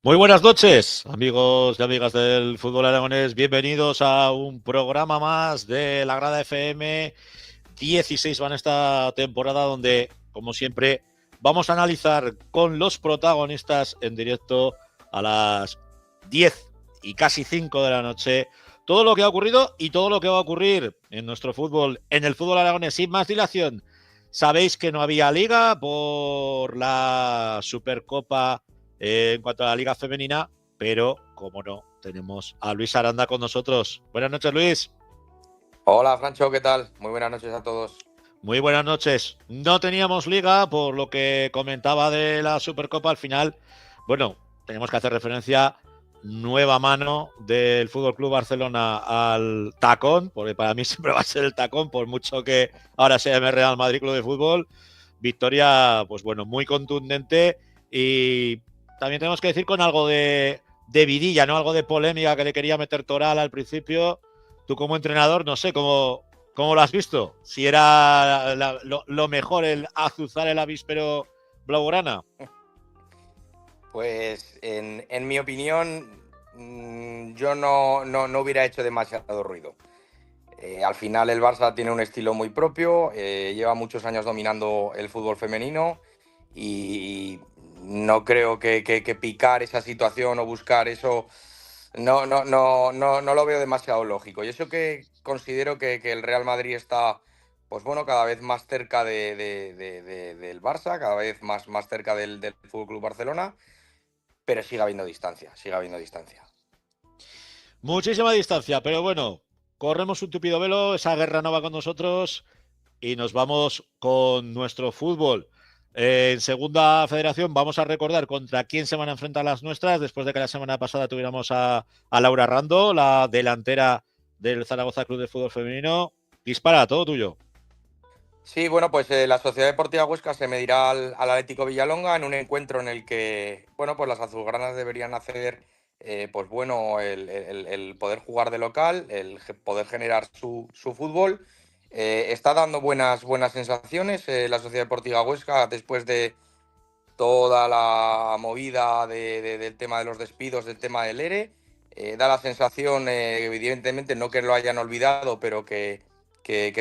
Muy buenas noches, amigos y amigas del fútbol aragonés. Bienvenidos a un programa más de la Grada FM. 16 van esta temporada donde, como siempre, vamos a analizar con los protagonistas en directo a las 10 y casi 5 de la noche todo lo que ha ocurrido y todo lo que va a ocurrir en nuestro fútbol, en el fútbol aragonés. Sin más dilación, sabéis que no había liga por la Supercopa en cuanto a la liga femenina, pero como no, tenemos a Luis Aranda con nosotros. Buenas noches, Luis. Hola, Francho, ¿qué tal? Muy buenas noches a todos. Muy buenas noches. No teníamos liga por lo que comentaba de la Supercopa al final. Bueno, tenemos que hacer referencia nueva mano del Fútbol Club Barcelona al tacón, porque para mí siempre va a ser el tacón, por mucho que ahora se llame Real Madrid Club de Fútbol. Victoria, pues bueno, muy contundente y también tenemos que decir con algo de vidilla, ¿no? Algo de polémica que le quería meter Toral al principio. Tú como entrenador, no sé cómo lo has visto. Si era lo mejor el azuzar el avíspero blaugrana. Pues en mi opinión, yo no hubiera hecho demasiado ruido. Al final el Barça tiene un estilo muy propio, lleva muchos años dominando el fútbol femenino y no creo que picar esa situación o buscar eso, no lo veo demasiado lógico. Y eso que considero que el Real Madrid está, pues bueno, cada vez más cerca del Barça, cada vez más cerca del Fútbol Club Barcelona, pero sigue habiendo distancia, sigue habiendo distancia. Muchísima distancia, pero bueno, corremos un tupido velo, esa guerra no va con nosotros y nos vamos con nuestro fútbol. En segunda federación vamos a recordar contra quién se van a enfrentar las nuestras, después de que la semana pasada tuviéramos a Laura Rando, la delantera del Zaragoza Club de Fútbol Femenino. Dispara, todo tuyo. Sí, bueno, pues la Sociedad Deportiva Huesca se medirá al Atlético Villalonga en un encuentro en el que, bueno, pues las azulgranas deberían hacer, pues bueno, el poder jugar de local, poder generar su fútbol. Está dando buenas sensaciones la Sociedad Deportiva Huesca después de toda la movida del tema de los despidos, del tema del ERE. Da la sensación, evidentemente, no que lo hayan olvidado, pero que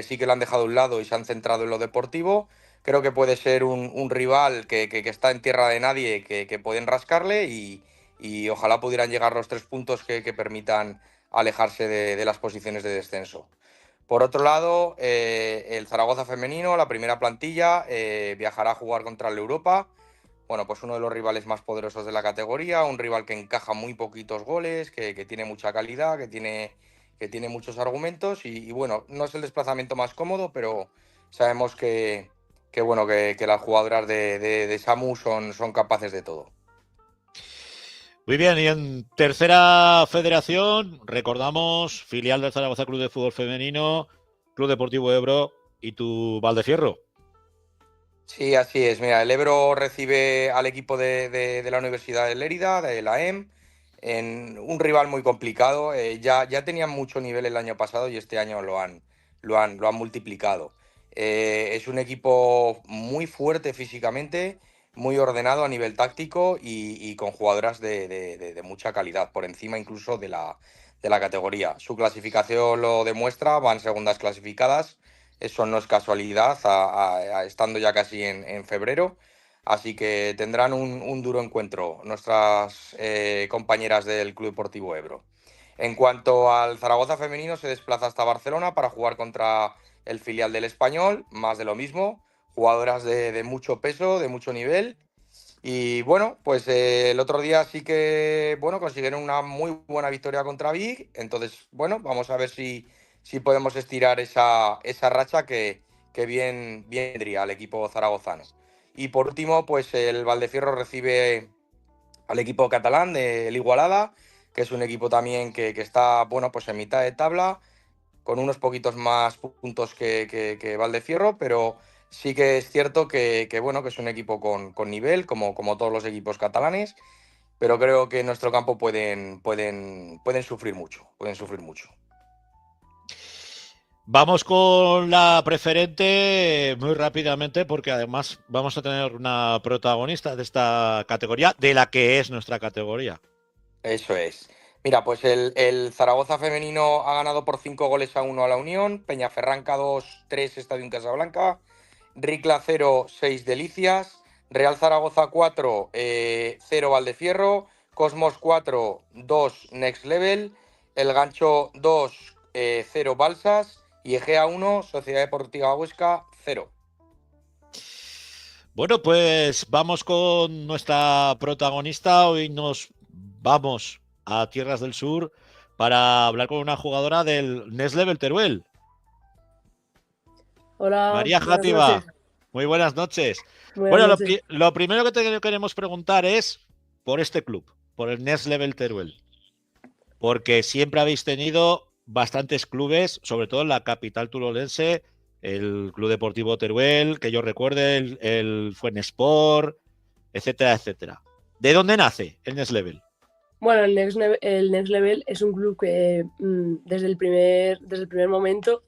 sí que lo han dejado a un lado y se han centrado en lo deportivo. Creo que puede ser un rival que está en tierra de nadie, que pueden rascarle y ojalá pudieran llegar los 3 puntos que permitan alejarse de las posiciones de descenso. Por otro lado, el Zaragoza femenino, la primera plantilla, viajará a jugar contra el Europa. Bueno, pues uno de los rivales más poderosos de la categoría, un rival que encaja muy poquitos goles, que tiene mucha calidad, que tiene muchos argumentos y bueno, no es el desplazamiento más cómodo, pero sabemos que las jugadoras de Samu son capaces de todo. Muy bien, y en tercera federación, recordamos, filial del Zaragoza Club de Fútbol Femenino, Club Deportivo Ebro y tu Valdefierro. Sí, así es. Mira, el Ebro recibe al equipo de la Universidad de Lérida, de la EM, en un rival muy complicado. Ya tenían mucho nivel el año pasado y este año lo han multiplicado. Es un equipo muy fuerte físicamente, muy ordenado a nivel táctico y con jugadoras de mucha calidad, por encima incluso de la categoría. Su clasificación lo demuestra, van segundas clasificadas. Eso no es casualidad, estando ya casi en febrero. Así que tendrán un duro encuentro nuestras compañeras del Club Deportivo Ebro. En cuanto al Zaragoza femenino, se desplaza hasta Barcelona para jugar contra el filial del Español, más de lo mismo, jugadoras de mucho peso, de mucho nivel. Y bueno, pues el otro día sí que, bueno, consiguieron una muy buena victoria contra Vic. Entonces, bueno, vamos a ver si podemos estirar esa racha que bien vendría al equipo zaragozano. Y por último, pues el Valdefierro recibe al equipo catalán del Igualada, que es un equipo también que está, bueno, pues en mitad de tabla, con unos poquitos más puntos que Valdefierro, pero sí que es cierto bueno, que es un equipo con nivel, como todos los equipos catalanes, pero creo que en nuestro campo pueden sufrir mucho, pueden sufrir mucho. Vamos con la preferente muy rápidamente porque además vamos a tener una protagonista de esta categoría, de la que es nuestra categoría. Eso es. Mira, pues el Zaragoza femenino ha ganado por 5 goles a 1 a la Unión, Peñaferranca 2-3 Estadio en Casablanca, Ricla 0-6 Delicias, Real Zaragoza 4, 0 Valdefierro, Cosmos 4-2 Next Level, El Gancho 2, 0 Balsas y Egea 1 Sociedad Deportiva Huesca 0. Bueno, pues vamos con nuestra protagonista. Hoy nos vamos a Tierras del Sur para hablar con una jugadora del Next Level Teruel. Hola, María buenas noches. Játiva, muy buenas noches. Buenas Bueno, noches. lo primero que te queremos preguntar es por este club, por el Next Level Teruel, porque siempre habéis tenido bastantes clubes, sobre todo en la capital turolense, el Club Deportivo Teruel, que yo recuerde, el Fuenesport, etcétera, etcétera. ¿De dónde nace el Next Level? Bueno, el Next Level es un club que desde el primer momento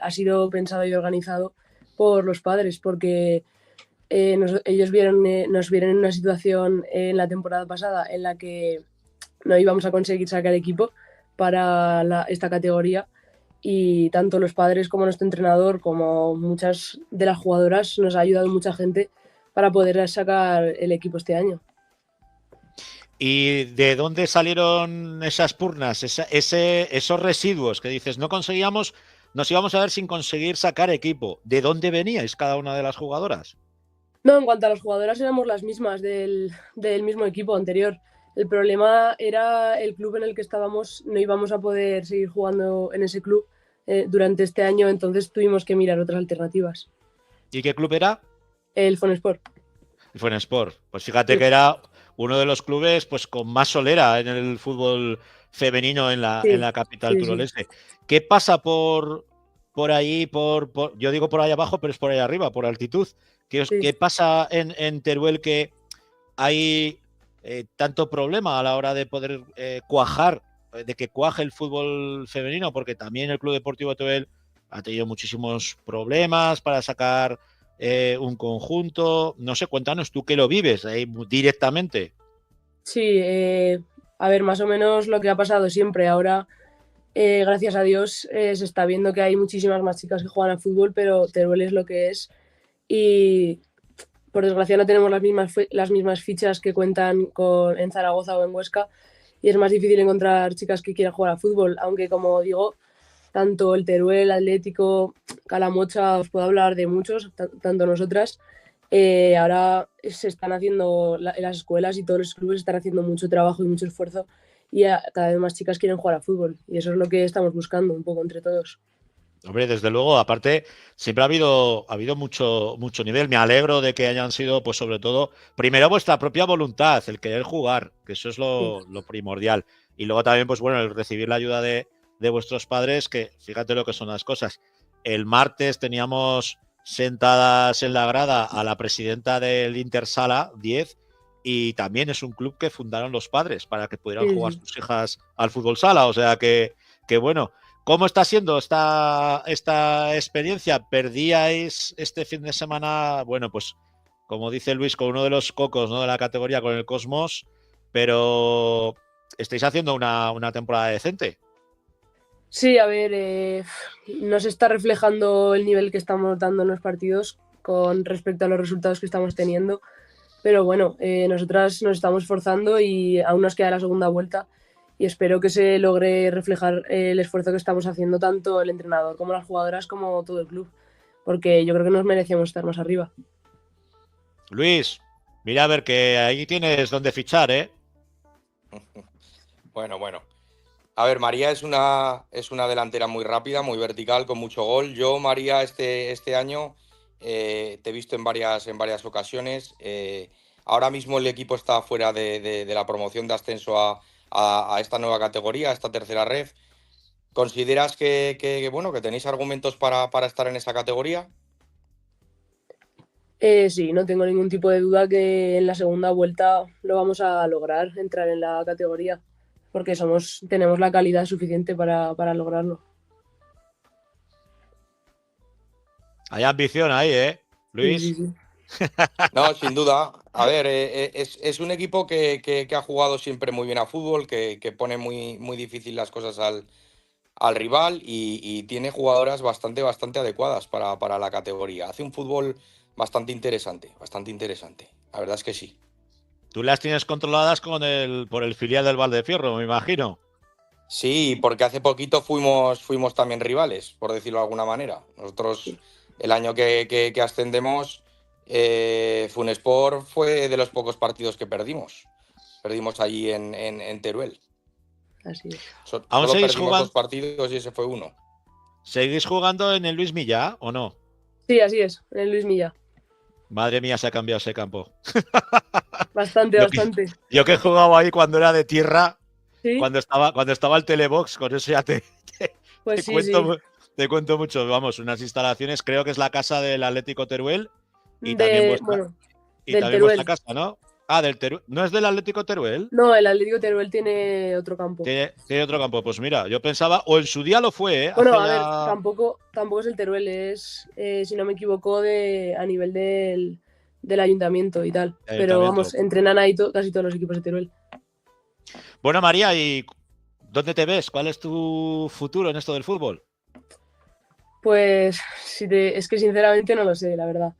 ha sido pensado y organizado por los padres, porque ellos nos vieron en una situación en la temporada pasada en la que no íbamos a conseguir sacar equipo para esta categoría, y tanto los padres como nuestro entrenador, como muchas de las jugadoras, nos ha ayudado mucha gente para poder sacar el equipo este año. ¿Y de dónde salieron esas purnas, esos residuos que dices, no conseguíamos, nos íbamos a ver sin conseguir sacar equipo? ¿De dónde veníais cada una de las jugadoras? No, en cuanto a las jugadoras éramos las mismas del mismo equipo anterior. El problema era el club en el que estábamos, no íbamos a poder seguir jugando en ese club durante este año, entonces tuvimos que mirar otras alternativas. ¿Y qué club era? El Fonesport. El Fuenesport. Pues fíjate Sí, que era uno de los clubes pues con más solera en el fútbol femenino en sí, la capital sí, sí. turolense. ¿Qué pasa por ahí, yo digo por ahí abajo, pero es por ahí arriba, por altitud? Sí. ¿Qué pasa en Teruel que hay tanto problema a la hora de poder cuajar, de que cuaje el fútbol femenino? Porque también el Club Deportivo Teruel ha tenido muchísimos problemas para sacar un conjunto. No sé, cuéntanos tú que lo vives ahí directamente. Sí, a ver, más o menos lo que ha pasado siempre. Ahora, gracias a Dios, se está viendo que hay muchísimas más chicas que juegan al fútbol, pero Teruel es lo que es. Y por desgracia no tenemos las mismas fichas que cuentan en Zaragoza o en Huesca, y es más difícil encontrar chicas que quieran jugar a fútbol, aunque como digo, tanto el Teruel, Atlético, Calamocha, os puedo hablar de muchos, tanto nosotras. Ahora se están haciendo, en las escuelas y todos los clubes están haciendo mucho trabajo y mucho esfuerzo, y cada vez más chicas quieren jugar a fútbol, y eso es lo que estamos buscando un poco entre todos. Hombre, desde luego, aparte, siempre ha habido mucho nivel. Me alegro de que hayan sido, pues sobre todo, primero vuestra propia voluntad, el querer jugar, que eso es Sí, lo primordial. Y luego también, pues bueno, el recibir la ayuda de vuestros padres, que fíjate lo que son las cosas. El martes teníamos sentadas en la grada a la presidenta del Intersala 10, y también es un club que fundaron los padres para que pudieran sí, jugar sí. sus hijas al fútbol sala. O sea que bueno. ¿Cómo está siendo esta experiencia? Perdíais este fin de semana, bueno, pues como dice Luis, con uno de los cocos, ¿no?, de la categoría, con el Cosmos, pero estáis haciendo una temporada decente. Sí, a ver, no se está reflejando el nivel que estamos dando en los partidos con respecto a los resultados que estamos teniendo, pero bueno, nosotras nos estamos esforzando y aún nos queda la segunda vuelta, y espero que se logre reflejar el esfuerzo que estamos haciendo tanto el entrenador como las jugadoras como todo el club, porque yo creo que nos merecemos estar más arriba. Luis, mira a ver que ahí tienes donde fichar, ¿eh? Bueno, bueno. A ver, María es una delantera muy rápida, muy vertical, con mucho gol. Yo, María, este año te he visto en varias ocasiones. Ahora mismo el equipo está fuera de la promoción de ascenso a esta nueva categoría, a esta tercera ref. ¿Consideras bueno, que tenéis argumentos para estar en esa categoría? Sí, no tengo ningún tipo de duda que en la segunda vuelta lo vamos a lograr, entrar en la categoría, porque tenemos la calidad suficiente para lograrlo. Hay ambición ahí, Sí, Luis. sí. No, sin duda. A ver, es un equipo que ha jugado siempre muy bien a fútbol, que pone muy difícil las cosas al rival y tiene jugadoras bastante adecuadas para la categoría. Hace un fútbol bastante interesante, bastante interesante. La verdad es que sí. Tú las tienes controladas por el filial del Valdefierro, me imagino. Sí, porque hace poquito fuimos también rivales, por decirlo de alguna manera. Nosotros, Sí, el año que ascendemos, Funespor fue de los pocos partidos que perdimos. Perdimos allí en Teruel. así es. ¿Aún Solo seguís perdimos jugando? 2 partidos y ese fue uno. ¿Seguís jugando en el Luis Millá o no? Sí, así es, en el Luis Milla. Madre mía, se ha cambiado ese campo. Bastante, Yo que, bastante. yo que he jugado ahí cuando era de tierra, Sí, cuando estaba el Telebox, con eso ya pues te sí, sí. te cuento mucho. Vamos, unas instalaciones, creo que es la casa del Atlético Teruel y también Bueno, del vuestra Teruel. casa, ¿no? Ah, del Teruel. ¿No es del Atlético Teruel? No, el Atlético Teruel tiene otro campo. Tiene otro campo. Pues mira, yo pensaba, o en su día lo fue, Bueno, hace a ver, ya. tampoco es el Teruel, es, si no me equivoco, a nivel del ayuntamiento y tal. El Pero ayuntamiento. vamos, entrenan ahí casi todos los equipos de Teruel. Bueno, María, ¿y dónde te ves? ¿Cuál es tu futuro en esto del fútbol? Pues es que sinceramente no lo sé, la verdad.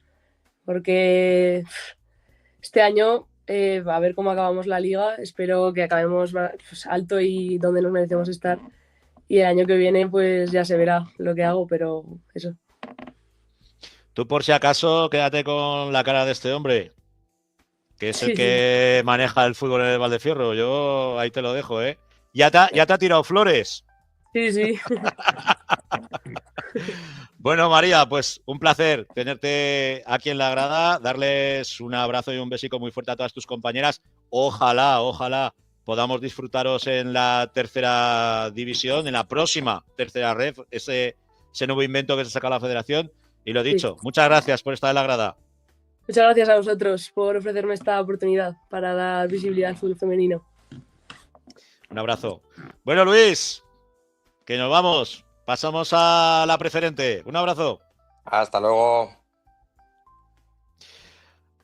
Porque este año, a ver cómo acabamos la liga. Espero que acabemos pues, alto y donde nos merecemos estar. Y el año que viene, pues ya se verá lo que hago, pero eso. Tú, por si acaso, quédate con la cara de este hombre, que es el Sí, sí, que maneja el fútbol en el Valdefierro. Yo ahí te lo dejo, ¿eh? Ya te ha tirado flores. sí, sí. Bueno, María, pues un placer tenerte aquí en la grada, darles un abrazo y un besico muy fuerte a todas tus compañeras. Ojalá podamos disfrutaros en la tercera división, en la próxima tercera red, ese nuevo invento que se saca la federación. Y lo Sí. dicho, muchas gracias por estar en la grada. Muchas gracias a vosotros por ofrecerme esta oportunidad para dar visibilidad al fútbol femenino. Un abrazo. Bueno, Luis, que nos vamos. Pasamos a la preferente. Un abrazo. Hasta luego.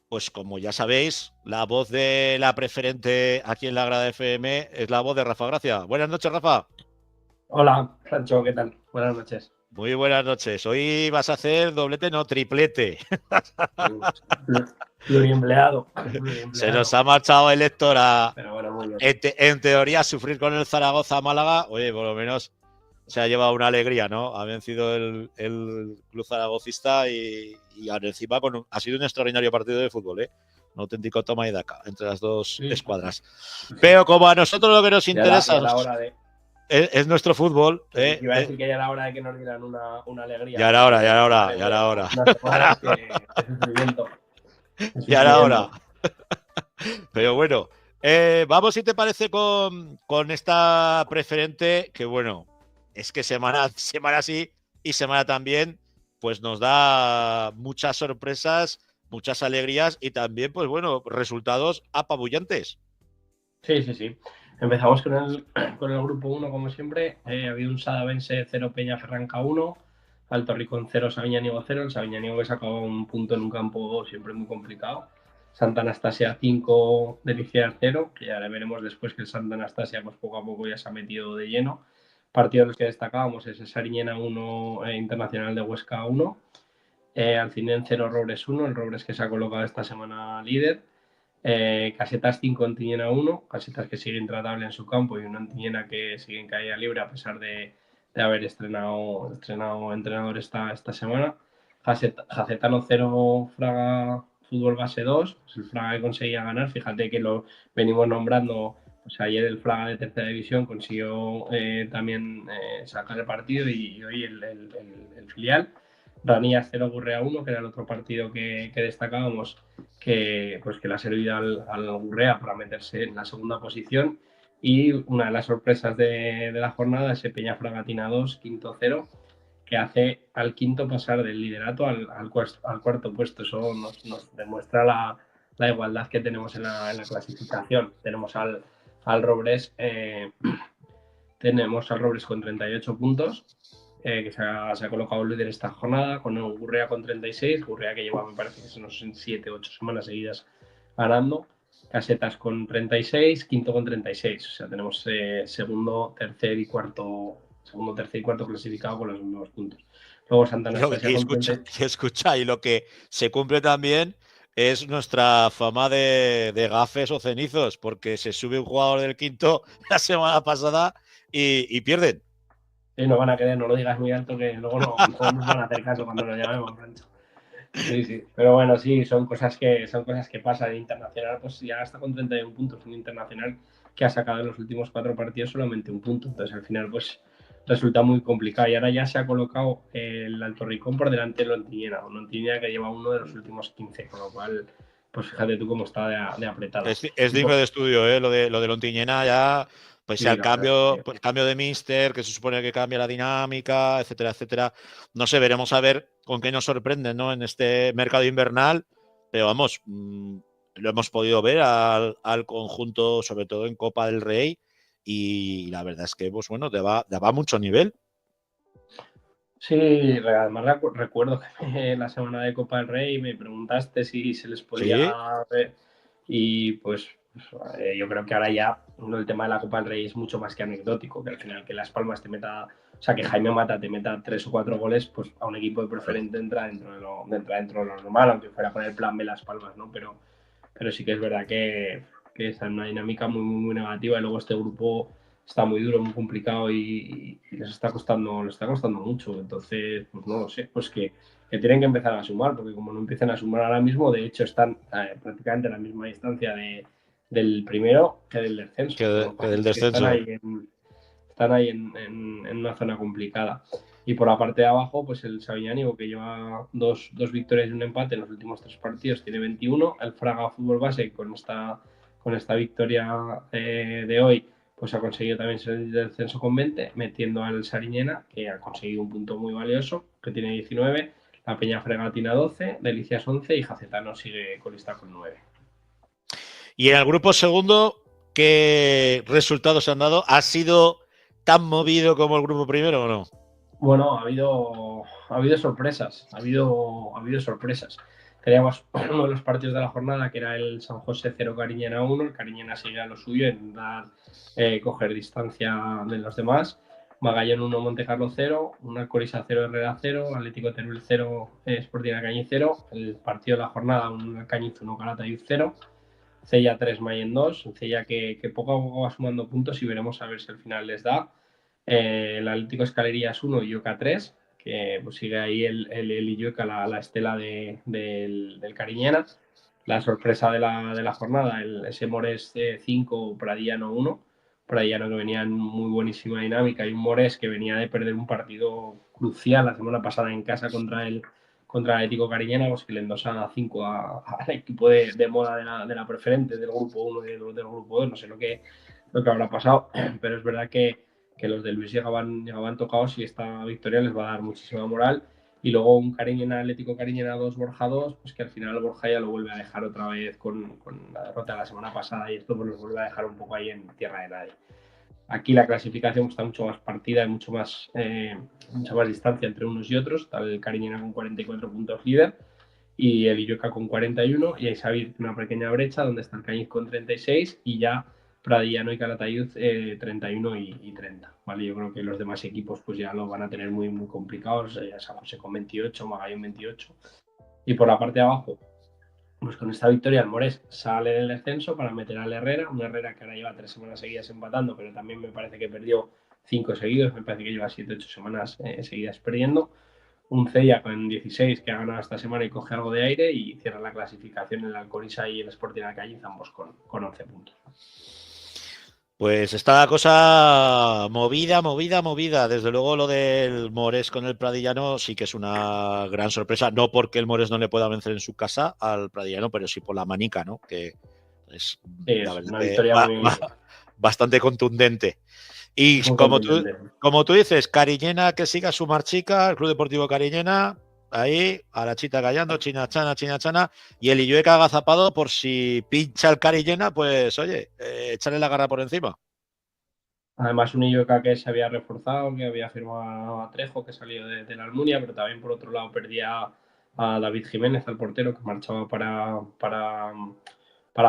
Pues como ya sabéis, la voz de la preferente aquí en la Grada FM es la voz de Rafa Gracia. Buenas noches, Rafa. Hola, Sancho, ¿qué tal? Buenas noches. Muy buenas noches. Hoy vas a hacer doblete, no triplete. Pluriempleado. Se nos ha marchado el Héctor Pero bueno, muy bien. en teoría, a sufrir con el Zaragoza Málaga. Oye, por lo menos se ha llevado una alegría, ¿no? Ha vencido el club zaragocista y encima ha sido un extraordinario partido de fútbol, ¿eh? Un auténtico toma y daca entre las dos escuadras. Sí. Pero como a nosotros lo que nos Ya interesa la hora de... es nuestro fútbol. Iba a decir que ya era hora de que nos dieran una alegría. Ya era hora. Unas semanas de sufrimiento. Ya era hora. Pero bueno, vamos si te parece con esta preferente que bueno, es que semana sí y semana también, pues nos da muchas sorpresas, muchas alegrías y también, pues bueno, resultados apabullantes. Sí. Empezamos con el grupo 1, como siempre. Había un Sadavense 0, Peñaferranca 1, Alto Ricón 0, Sabiñánigo 0. El Sabiñánigo que sacaba un punto en un campo siempre muy complicado. Santa Anastasia 5, Delicias 0, que ya veremos después que el Santa Anastasia pues poco a poco ya se ha metido de lleno. Partidos los que destacábamos es el Sariñena 1, Internacional de Huesca 1, Alcinén 0, Robres 1, el Robres que se ha colocado esta semana líder. Casetas 5, Antiñena 1, Casetas que sigue intratable en su campo y una Antiñena que sigue en caída libre a pesar de haber estrenado entrenador esta semana. Jacetano 0, Fraga Fútbol Base 2, pues el Fraga que conseguía ganar, fíjate que lo venimos nombrando, pues ayer el Fraga de tercera división consiguió también sacar el partido y hoy el filial. Ranillas 0, Gurrea 1, que era el otro partido que destacábamos, que le ha servido al Gurrea para meterse en la segunda posición. Y una de las sorpresas de la jornada es el Peña Fragatina 2, quinto 0, que hace al quinto pasar del liderato al cuarto puesto. Eso nos demuestra la igualdad que tenemos en la clasificación. Tenemos al Robres con 38 puntos. que se ha colocado líder esta jornada, con Gurrea con 36, Gurrea que lleva, me parece que son 7-8 semanas seguidas ganando, Casetas con 36, quinto con 36, o sea, tenemos segundo, tercer y cuarto clasificado con los mismos puntos. Luego Santa Anastasia con 30. Escucha, y lo que se cumple también es nuestra fama de gafes o cenizos, porque se sube un jugador del quinto la semana pasada y pierden. Sí, no van a querer, no lo digas muy alto, que luego no nos van a hacer caso cuando lo llamemos, Francho. Sí. Pero bueno, sí, son cosas que pasan. El internacional, pues ya está con 31 puntos. Un internacional que ha sacado en los últimos 4 partidos solamente un punto. Entonces, al final, pues resulta muy complicado. Y ahora ya se ha colocado el Alto Ricón por delante del Ontinyena. Un Ontinyena que lleva uno de los últimos 15, con lo cual, pues fíjate tú cómo está de apretado. Es digno de estudio, ¿eh? Lo de Ontinyena ya. Pues Sí, sea el cambio de Mister, que se supone que cambia la dinámica, etcétera, etcétera. No sé, veremos a ver con qué nos sorprenden, ¿no? En este mercado invernal. Pero vamos, lo hemos podido ver al conjunto, sobre todo en Copa del Rey. Y la verdad es que, pues bueno, daba mucho nivel. Sí, además recuerdo que la semana de Copa del Rey me preguntaste si se les podía ver y pues yo creo que ahora ya el tema de la Copa del Rey es mucho más que anecdótico, que al final que Las Palmas te meta, o sea, que Jaime Mata te meta 3 o 4 goles, pues a un equipo de preferente entra dentro de lo normal, aunque fuera con el plan B Las Palmas, ¿no? Pero sí que es verdad que está en una dinámica muy, muy, muy negativa y luego este grupo está muy duro, muy complicado y les está costando mucho. Entonces, pues no lo sé, pues que tienen que empezar a sumar, porque como no empiezan a sumar ahora mismo, de hecho están prácticamente a la misma distancia del primero que del descenso. Que del descenso. Están ahí en una zona complicada. Y por la parte de abajo, pues el Sabiñánigo, que lleva dos victorias y un empate en los últimos 3 partidos, tiene 21. El Fraga Fútbol Base, con esta victoria de hoy, pues ha conseguido también salir del descenso con 20, metiendo al Sariñena, que ha conseguido un punto muy valioso, que tiene 19. La Peña Fregatina 12, Delicias 11 y Jacetano sigue colista con 9. Y en el grupo segundo, ¿qué resultados se han dado? ¿Ha sido tan movido como el grupo primero o no? Bueno, ha habido sorpresas. Ha habido sorpresas. Teníamos uno de los partidos de la jornada, que era el San José 0 Cariñena 1. El Cariñena sigue a lo suyo, en coger distancia de los demás. Magallón 1, Montecarlo 0, una Corisa 0, Herrera 0, Atlético Teruel 0, Sporting Alcañiz 0. El partido de la jornada, un Alcañiz 1, Calatayud 0. Cella 3, Mayen 2. Cella que poco a poco va sumando puntos y veremos a ver si al final les da. El Atlético Escalerías 1 y Illueca 3, que pues sigue ahí el Illueca, la estela del Cariñena. La sorpresa de la jornada, ese Mores 5, Pradillano 1. Pradillano que venía en muy buenísima dinámica y un Mores que venía de perder un partido crucial la semana pasada en casa contra el Atlético Cariñena, pues que le endosa 5 al equipo de moda de la preferente del grupo 1 y del grupo 2. No sé lo que habrá pasado, pero es verdad que los de Luis llegaban tocados y esta victoria les va a dar muchísima moral. Y luego un Cariñena Atlético Cariñena 2, Borja 2, pues que al final Borja ya lo vuelve a dejar otra vez con la derrota de la semana pasada y esto pues los vuelve a dejar un poco ahí en tierra de nadie. Aquí la clasificación está mucho más partida, hay mucha más distancia entre unos y otros. Está el Cariñena con 44 puntos líder y el Illueca con 41, y ahí se ha abierto una pequeña brecha donde está el Cañiz con 36 y ya Pradillano y Calatayud 31 y 30. ¿Vale? Yo creo que los demás equipos pues ya lo van a tener muy, muy complicados. San José con 28, Magallón 28. Y por la parte de abajo, pues con esta victoria el Morés sale del descenso para meter al Herrera, un Herrera que ahora lleva 3 semanas seguidas empatando, pero también me parece que perdió 5 seguidos, me parece que lleva 7-8 semanas seguidas perdiendo. Un Cella con 16 que ha ganado esta semana y coge algo de aire, y cierra la clasificación el Alcorisa y el Sporting Alcañiz, ambos con 11 puntos. Pues está la cosa movida. Desde luego lo del Mores con el Pradillano sí que es una gran sorpresa, no porque el Mores no le pueda vencer en su casa al Pradillano, pero sí por la manica, ¿no? Que es, la verdad, una victoria bastante contundente. Y como tú dices, Cariñena que siga su marchica, el Club Deportivo Cariñena, ahí, a la chita callando, china-chana, y el Illueca agazapado por si pincha el Cariñena, pues oye, échale la garra por encima. Además, un Illueca que se había reforzado, que había firmado a Trejo, que salió de la Almunia, pero también por otro lado perdía a David Jiménez, al portero, que marchaba para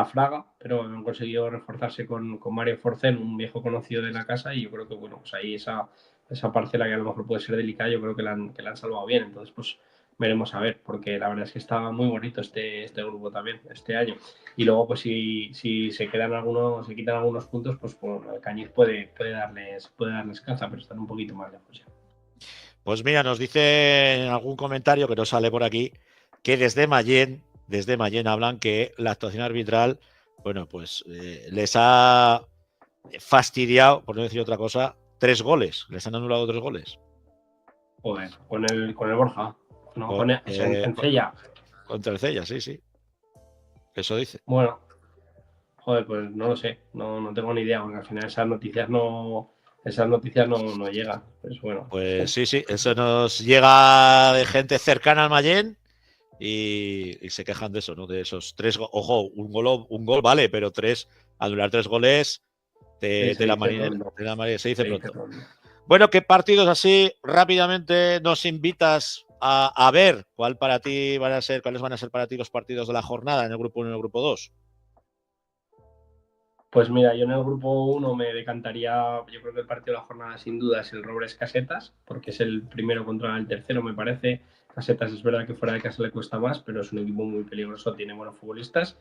Fraga, pero han conseguido reforzarse con Mario Forcén, un viejo conocido de la casa, y yo creo que bueno, pues ahí esa parcela que a lo mejor puede ser delicada, yo creo que la han salvado bien. Entonces, pues veremos a ver, porque la verdad es que está muy bonito este grupo también, este año. Y luego, pues si se quitan algunos puntos, pues bueno, el Cañiz puede darles caza, pero están un poquito más lejos ya. Pues mira, nos dice en algún comentario que no sale por aquí que desde Mayén hablan que la actuación arbitral, bueno, pues les ha fastidiado, por no decir otra cosa, 3 goles. Les han anulado 3 goles. Joder, con el Borja. No, en Cella. Contra el Cella, sí. Eso dice. Bueno, joder, pues no lo sé. No tengo ni idea, porque al final esas noticias no llegan. Pues bueno. Pues sí, eso nos llega de gente cercana al Mayén y se quejan de eso, ¿no? De esos 3. Ojo, un gol vale, pero anular 3 goles de la manera se dice pronto. Bueno, ¿qué partidos así rápidamente nos invitas a ver? ¿Cuáles van a ser para ti los partidos de la jornada en el grupo 1 y en el grupo 2? Pues mira, yo en el grupo 1 me decantaría, yo creo que el partido de la jornada sin duda es el Robles Casetas, porque es el primero contra el tercero, me parece. Casetas es verdad que fuera de casa le cuesta más, pero es un equipo muy peligroso, tiene buenos futbolistas.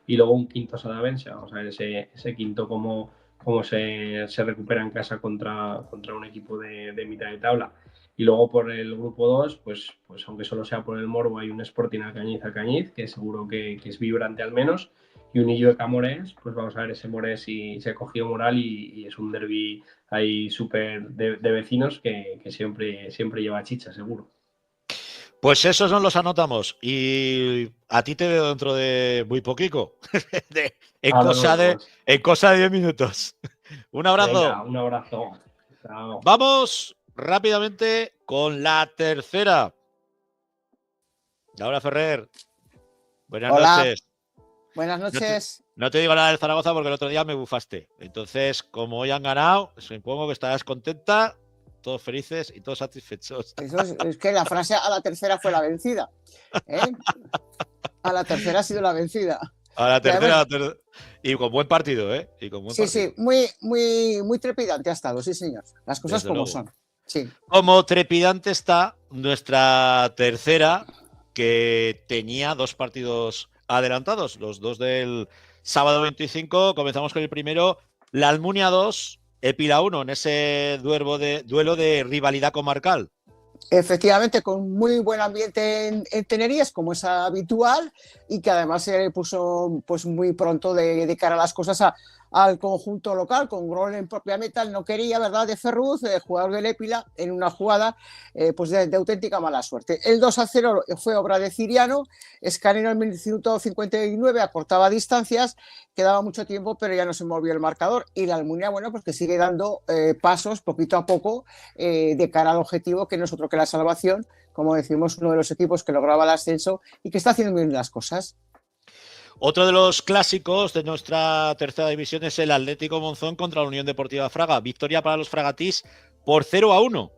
Y luego un quinto Sadavense, vamos a ver ese quinto cómo se recupera en casa contra un equipo de mitad de tabla. Y luego por el grupo 2, pues aunque solo sea por el morbo, hay un Sporting Alcañiz, que seguro que es vibrante al menos. Y un Illueca Morés, pues vamos a ver ese Morés si se ha cogido moral y es un derbi ahí súper de vecinos que siempre lleva chicha, seguro. Pues esos nos los anotamos. Y a ti te veo dentro de muy poquito. en cosa de 10 minutos. Un abrazo. Venga, un abrazo. Chao. Vamos rápidamente con la tercera. Laura Ferrer. Buenas noches. Buenas noches. No te digo nada del Zaragoza porque el otro día me bufaste. Entonces, como hoy han ganado, supongo que estarás contenta, todos felices y todos satisfechos. Eso es que la frase a la tercera fue la vencida. A la tercera ha sido la vencida. A la tercera. Y con buen partido, ¿eh? Sí, muy trepidante ha estado, sí, señor. Las cosas desde como luego son. Sí. Como trepidante está nuestra tercera, que tenía 2 partidos adelantados, los 2 del sábado 25. Comenzamos con el primero, la Almunia 2, Épila 1, en ese duelo de rivalidad comarcal. Efectivamente, con muy buen ambiente en Tenerías, como es habitual, y que además se puso pues muy pronto de cara a las cosas al conjunto local, con gol en propia meta. No quería, ¿verdad?, de Ferruz, jugador del Épila, en una jugada pues de auténtica mala suerte. El 2-0 fue obra de Ciriano, Escanero en el minuto 59 acortaba distancias, quedaba mucho tiempo, pero ya no se movió el marcador. Y la Almunia, bueno, pues que sigue dando pasos poquito a poco de cara al objetivo, que no es otro que la salvación, como decimos, uno de los equipos que lograba el ascenso y que está haciendo bien las cosas. Otro de los clásicos de nuestra tercera división es el Atlético Monzón contra la Unión Deportiva Fraga. Victoria para los fragatís por 0-1.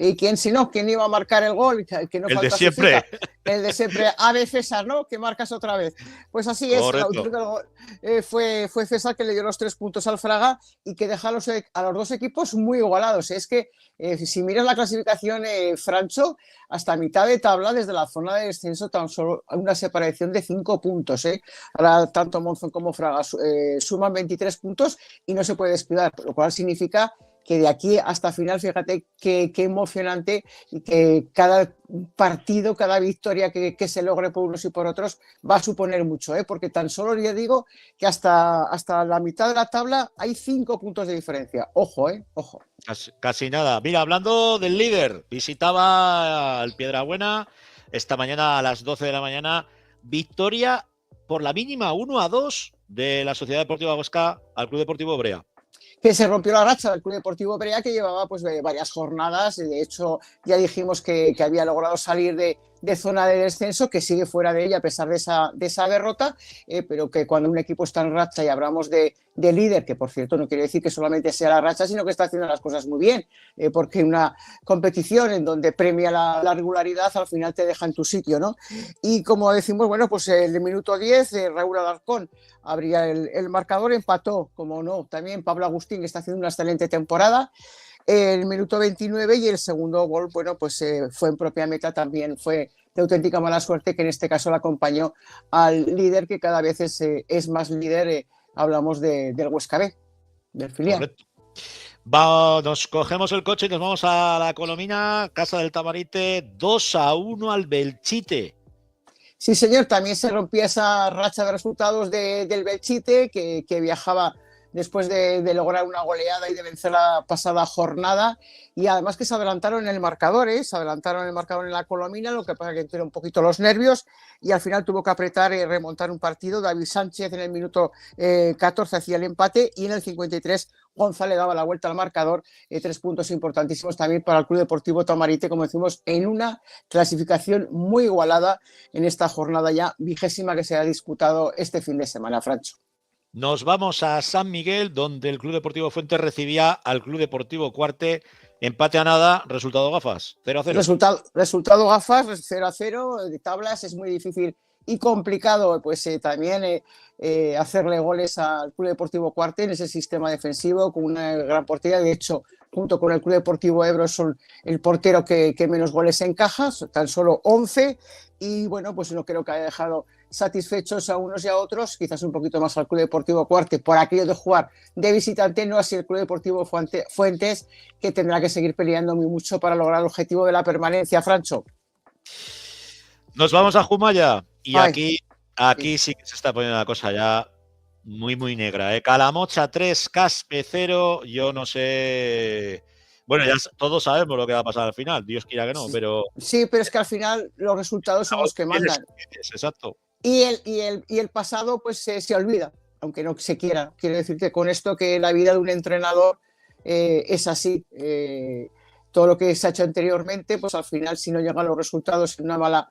¿Y quién si no? ¿Quién iba a marcar el gol? Que no el falta de siempre. El de siempre. Ave César, ¿no? Que marcas otra vez. Pues así es. Fue César que le dio los 3 puntos al Fraga y que deja a los 2 equipos muy igualados. Es que si miras la clasificación, Francho, hasta mitad de tabla, desde la zona de descenso, tan solo una separación de 5 puntos. Ahora tanto Monzón como Fraga suman 23 puntos y no se puede descuidar, lo cual significa que de aquí hasta final, fíjate qué emocionante, y que cada partido, cada victoria que se logre por unos y por otros va a suponer mucho, porque tan solo ya digo que hasta la mitad de la tabla hay 5 puntos de diferencia. Ojo, ojo. Casi nada. Mira, hablando del líder, visitaba el Piedrabuena esta mañana a las 12 de la mañana. Victoria por la mínima 1-2 de la Sociedad Deportiva Huesca al Club Deportivo Brea. Que se rompió la racha del Club Deportivo Brea, que llevaba pues varias jornadas. De hecho, ya dijimos que había logrado salir de de zona de descenso, que sigue fuera de ella a pesar de esa derrota, pero que cuando un equipo está en racha y hablamos de líder, que por cierto no quiere decir que solamente sea la racha, sino que está haciendo las cosas muy bien, porque una competición en donde premia la regularidad al final te deja en tu sitio, ¿no? Y como decimos, bueno, pues el minuto 10, Raúl Alarcón abría el marcador, empató, como no, también Pablo Agustín, que está haciendo una excelente temporada. El minuto 29 y el segundo gol, bueno, pues fue en propia meta, también fue de auténtica mala suerte, que en este caso le acompañó al líder, que cada vez es más líder, hablamos del Huesca B, del filial. Correcto. Nos cogemos el coche y nos vamos a la Colomina, Casa del Tamarite, 2-1 al Belchite. Sí, señor, también se rompía esa racha de resultados del Belchite, que viajaba después de lograr una goleada y de vencer la pasada jornada, y además que se adelantaron en el marcador, se adelantaron en el marcador en la Colomina, lo que pasa que tuvieron un poquito los nervios y al final tuvo que apretar y remontar un partido. David Sánchez en el minuto 14 hacía el empate y en el 53 González daba la vuelta al marcador. 3 puntos importantísimos también para el Club Deportivo Tamarite, como decimos, en una clasificación muy igualada en esta jornada ya 20ª que se ha disputado este fin de semana, Francho. Nos vamos a San Miguel, donde el Club Deportivo Fuentes recibía al Club Deportivo Cuarte. Empate a nada, resultado gafas, 0-0. Resultado gafas, 0-0. De tablas es muy difícil y complicado, pues también hacerle goles al Club Deportivo Cuarte en ese sistema defensivo con una gran portería. De hecho, junto con el Club Deportivo Ebro son el portero que menos goles encaja, tan solo 11. Y bueno, pues no creo que haya dejado satisfechos a unos y a otros, quizás un poquito más al Club Deportivo Cuarte por aquello de jugar de visitante, no así el Club Deportivo Fuentes, que tendrá que seguir peleando muy mucho para lograr el objetivo de la permanencia, Francho. Nos vamos a Jumaya y aquí sí que se está poniendo la cosa ya muy, muy negra. Calamocha 3, Caspe 0, yo no sé... Bueno, ya todos sabemos lo que va a pasar al final, Dios quiera que no, pero... Sí, pero es que al final los resultados son los que mandan. Exacto. Y el pasado pues se olvida, aunque no se quiera. Quiero decirte con esto que la vida de un entrenador es así. Todo lo que se ha hecho anteriormente, pues al final si no llegan los resultados en una mala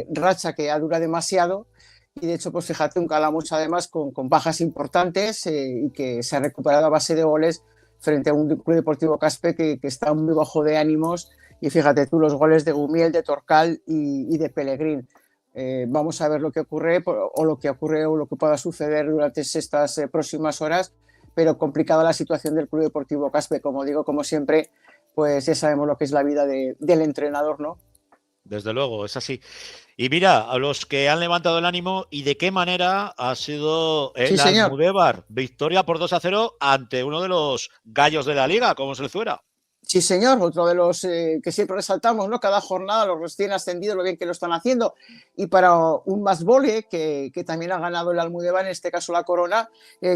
racha que dura demasiado, y de hecho pues fíjate un Calamocha además con bajas importantes y que se ha recuperado a base de goles frente a un Club Deportivo Caspe que está muy bajo de ánimos, y fíjate tú los goles de Gumiel, de Torcal y de Pellegrín. Vamos a ver lo que ocurre o lo que pueda suceder durante estas próximas horas, pero complicada la situación del Club Deportivo Caspe, como digo, como siempre, pues ya sabemos lo que es la vida del entrenador, ¿no? Desde luego, es así. Y mira, a los que han levantado el ánimo y de qué manera ha sido el Almudévar. Victoria por 2-0 ante uno de los gallos de la liga, como es el Zuera. Sí, señor, otro de los que siempre resaltamos, ¿no? Cada jornada los recién ascendidos, lo bien que lo están haciendo. Y para un más vole, que también ha ganado el Almudévar, en este caso la Corona,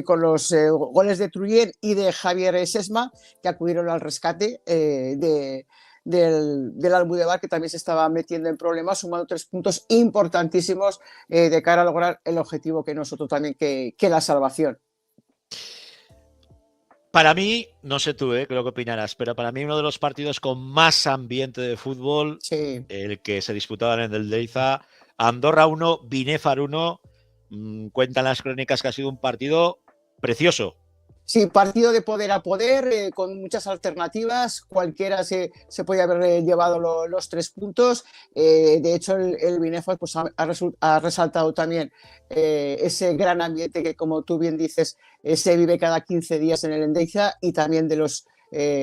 con los goles de Truyen y de Javier Sesma, que acudieron al rescate del Almudévar, que también se estaba metiendo en problemas, sumando 3 puntos importantísimos de cara a lograr el objetivo que nosotros también, que la salvación. Para mí, no sé tú, creo que opinarás, pero para mí uno de los partidos con más ambiente de fútbol, sí, el que se disputaba en el Deiza, Andorra 1, Binéfar 1, cuentan las crónicas que ha sido un partido precioso. Sí, partido de poder a poder, con muchas alternativas, cualquiera se podía haber llevado los 3 puntos. De hecho, el Binéfar pues, ha resaltado también ese gran ambiente que, como tú bien dices, se vive cada 15 días en el Endeiza, y también de los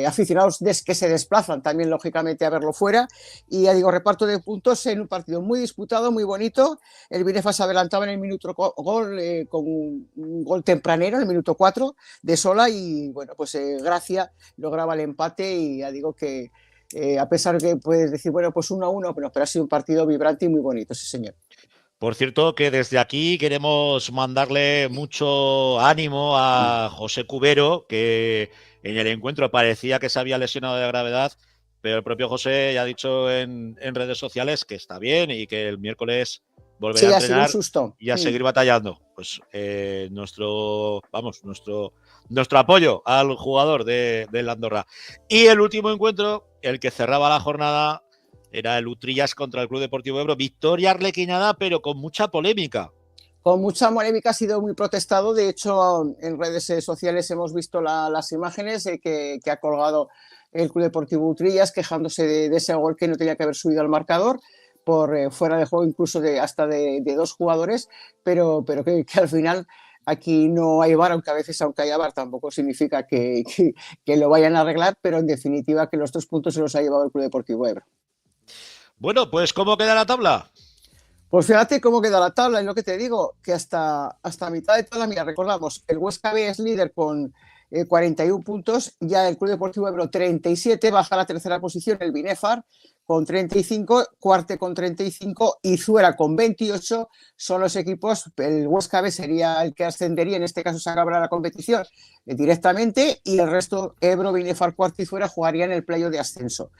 aficionados que se desplazan también, lógicamente, a verlo fuera. Y ya digo, reparto de puntos en un partido muy disputado, muy bonito. El Binéfar se adelantaba en el minuto gol con un gol tempranero, en el minuto 4 de Sola, y bueno, pues Gracia lograba el empate. Y ya digo que a pesar que puedes decir, bueno, pues 1-1, pero ha sido un partido vibrante y muy bonito, sí, señor. Por cierto, que desde aquí queremos mandarle mucho ánimo a José Cubero, que en el encuentro parecía que se había lesionado de gravedad, pero el propio José ya ha dicho en redes sociales que está bien y que el miércoles volverá a entrenar y a seguir batallando. Pues nuestro apoyo al jugador del Andorra. Y el último encuentro, el que cerraba la jornada, Era el Utrillas contra el Club Deportivo Ebro. Victoria arlequinada, pero con mucha polémica. Con mucha polémica, ha sido muy protestado. De hecho, en redes sociales hemos visto las imágenes que ha colgado el Club Deportivo Utrillas quejándose de ese gol que no tenía que haber subido al marcador por fuera de juego, incluso hasta de 2 jugadores, pero que al final aquí no hay VAR, aunque a veces haya VAR tampoco significa que lo vayan a arreglar, pero en definitiva que los 3 puntos se los ha llevado el Club Deportivo Ebro. Bueno, pues ¿cómo queda la tabla? Pues fíjate cómo queda la tabla, es lo que te digo, que hasta mitad de tabla, mira, recordamos, el Huesca B es líder con 41 puntos, ya el Club Deportivo Ebro 37, baja a la tercera posición el Binefar con 35, Cuarte con 35 y Zuera con 28, son los equipos, el Huesca B sería el que ascendería, en este caso se acabará la competición directamente, y el resto, Ebro, Binefar, Cuarte y Zuera jugarían el playoff de ascenso.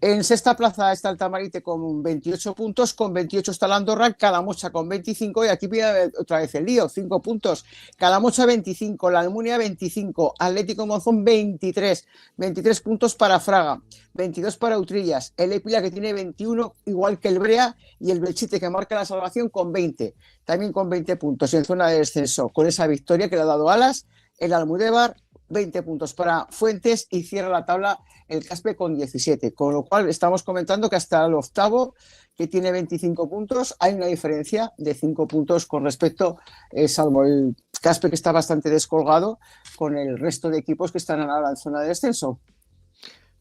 En sexta plaza está el Tamarite con 28 puntos, con 28 está la Andorra, Calamocha con 25 y aquí viene otra vez el lío, 5 puntos, Calamocha 25, la Almunia 25, Atlético Monzón 23 puntos para Fraga, 22 para Utrillas, el Épila que tiene 21 igual que el Brea y el Belchite que marca la salvación con 20, también con 20 puntos en zona de descenso, con esa victoria que le ha dado alas, el Almudévar 20 puntos para Fuentes y cierra la tabla el Caspe con 17, con lo cual estamos comentando que hasta el octavo, que tiene 25 puntos, hay una diferencia de 5 puntos con respecto, salvo el Caspe que está bastante descolgado, con el resto de equipos que están ahora en zona de descenso.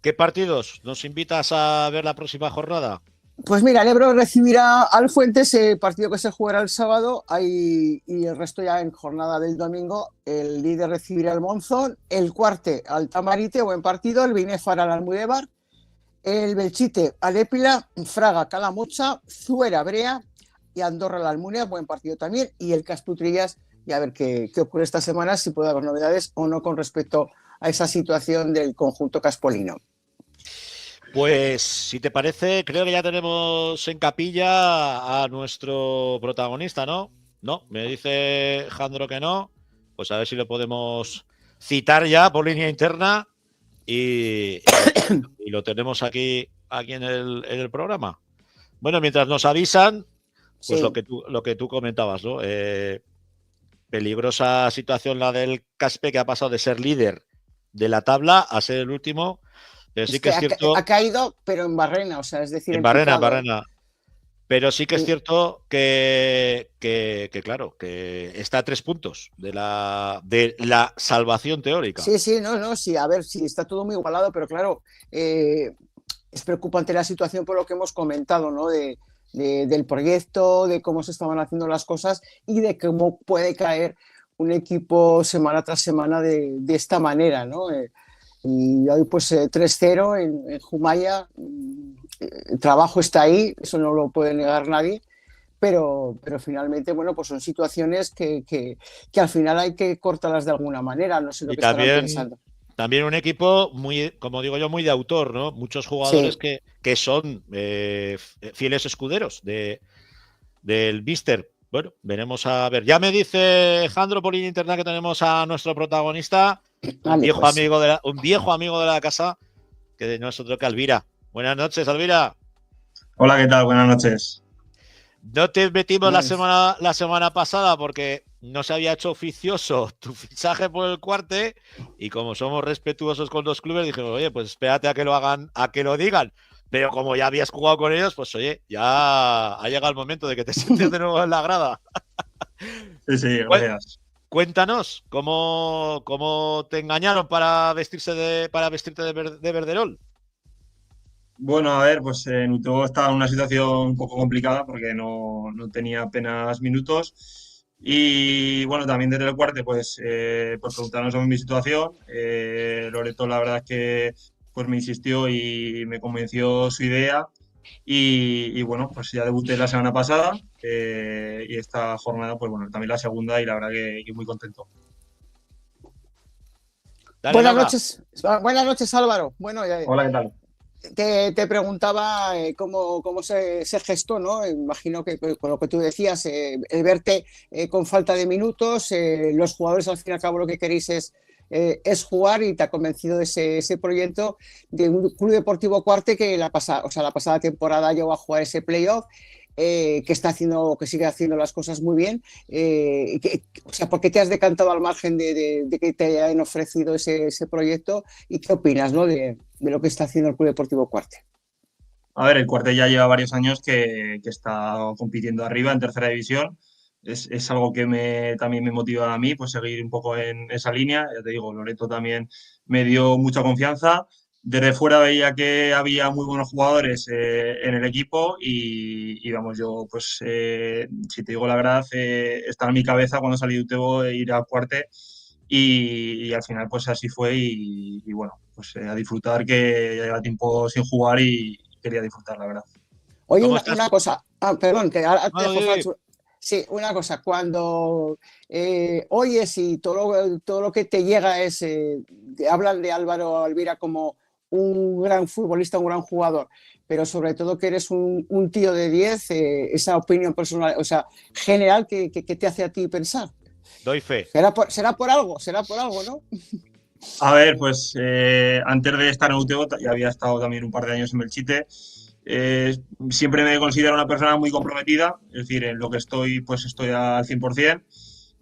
¿Qué partidos nos invitas a ver la próxima jornada? Pues mira, el Ebro recibirá al Fuentes, partido que se jugará el sábado, y el resto ya en jornada del domingo. El líder recibirá al Monzón, el Cuarte al Tamarite, buen partido, el Binefar al Almudévar, el Belchite al Épila, Fraga, Calamocha, Zuera, Brea y Andorra al Almunia, buen partido también, y el Caspe Utrillas, y a ver qué ocurre esta semana, si puede haber novedades o no con respecto a esa situación del conjunto caspolino. Pues, si te parece, creo que ya tenemos en capilla a nuestro protagonista, ¿no? No, me dice Jandro que no. Pues a ver si lo podemos citar ya por línea interna y lo tenemos aquí en el programa. Bueno, mientras nos avisan, pues sí. lo que tú comentabas, ¿no? Peligrosa situación la del Caspe, que ha pasado de ser líder de la tabla a ser el último. Pero sí que es cierto. Ha caído, pero en barrena, o sea, es decir, en barrena. Pero sí que es cierto que claro, que está a 3 puntos de la salvación teórica. Sí, a ver, sí, está todo muy igualado, pero claro, es preocupante la situación por lo que hemos comentado, ¿no? Del proyecto, de cómo se estaban haciendo las cosas y de cómo puede caer un equipo semana tras semana de esta manera, ¿no? Y hoy pues 3-0 en Jumaya, el trabajo está ahí, eso no lo puede negar nadie, pero finalmente, bueno, pues son situaciones que al final hay que cortarlas de alguna manera, no sé lo que estarán pensando. También un equipo muy, como digo yo, muy de autor, ¿no? Muchos jugadores que son fieles escuderos del Míster. Bueno, veremos a ver. Ya me dice Jandro por línea interna que tenemos a nuestro protagonista, un viejo amigo de la casa, que no es otro que Alvira. Buenas noches, Alvira. Hola, ¿qué tal? Buenas noches. No te metimos la semana pasada porque no se había hecho oficioso tu fichaje por el Cuarte y como somos respetuosos con los clubes dijimos, oye, pues espérate a que lo hagan, a que lo digan. Pero como ya habías jugado con ellos, pues oye, ya ha llegado el momento de que te sientes de nuevo en la grada. Sí, gracias. Cuéntanos, ¿cómo te engañaron para vestirte de Verderol? Bueno, a ver, pues Nuto estaba en una situación un poco complicada porque no tenía apenas minutos. Y bueno, también desde el Cuarte, pues preguntarnos sobre mi situación. Loreto, la verdad es que pues me insistió y me convenció su idea. Y bueno, pues ya debuté la semana pasada y esta jornada, pues bueno, también la segunda y la verdad que muy contento. Dale, buenas noches, Álvaro. Bueno, hola, ¿qué tal? Te preguntaba cómo se gestó, ¿no? Imagino que con lo que tú decías, el verte con falta de minutos, los jugadores al fin y al cabo lo que queréis es es jugar y te ha convencido ese proyecto de un Club Deportivo Cuarte que la pasada temporada llegó a jugar ese playoff. Que sigue haciendo las cosas muy bien. ¿Por qué te has decantado al margen de que te hayan ofrecido ese proyecto? ¿Y qué opinas, ¿no? de lo que está haciendo el Club Deportivo Cuarte? A ver, el Cuarte ya lleva varios años que está compitiendo arriba en tercera división. Es algo que también me motiva a mí, pues seguir un poco en esa línea. Ya te digo, Loreto también me dio mucha confianza. Desde fuera veía que había muy buenos jugadores en el equipo y vamos, yo pues si te digo la verdad, estaba en mi cabeza cuando salí de Utebo ir a Cuarte y al final pues así fue y bueno, pues a disfrutar, que ya lleva tiempo sin jugar y quería disfrutar, la verdad. Oye, una cosa, perdón, que ahora te dejo, Francho. Sí, una cosa, cuando oyes y todo lo que te llega hablan de Álvaro Alvira como un gran futbolista, un gran jugador, pero sobre todo que eres un tío de 10, esa opinión personal, o sea, general que te hace a ti pensar. Doy fe. Será por algo, ¿no? A ver, pues antes de estar en Utebo ya había estado también un par de años en Belchite. Siempre me considero una persona muy comprometida, es decir, en lo que estoy, pues estoy al 100%.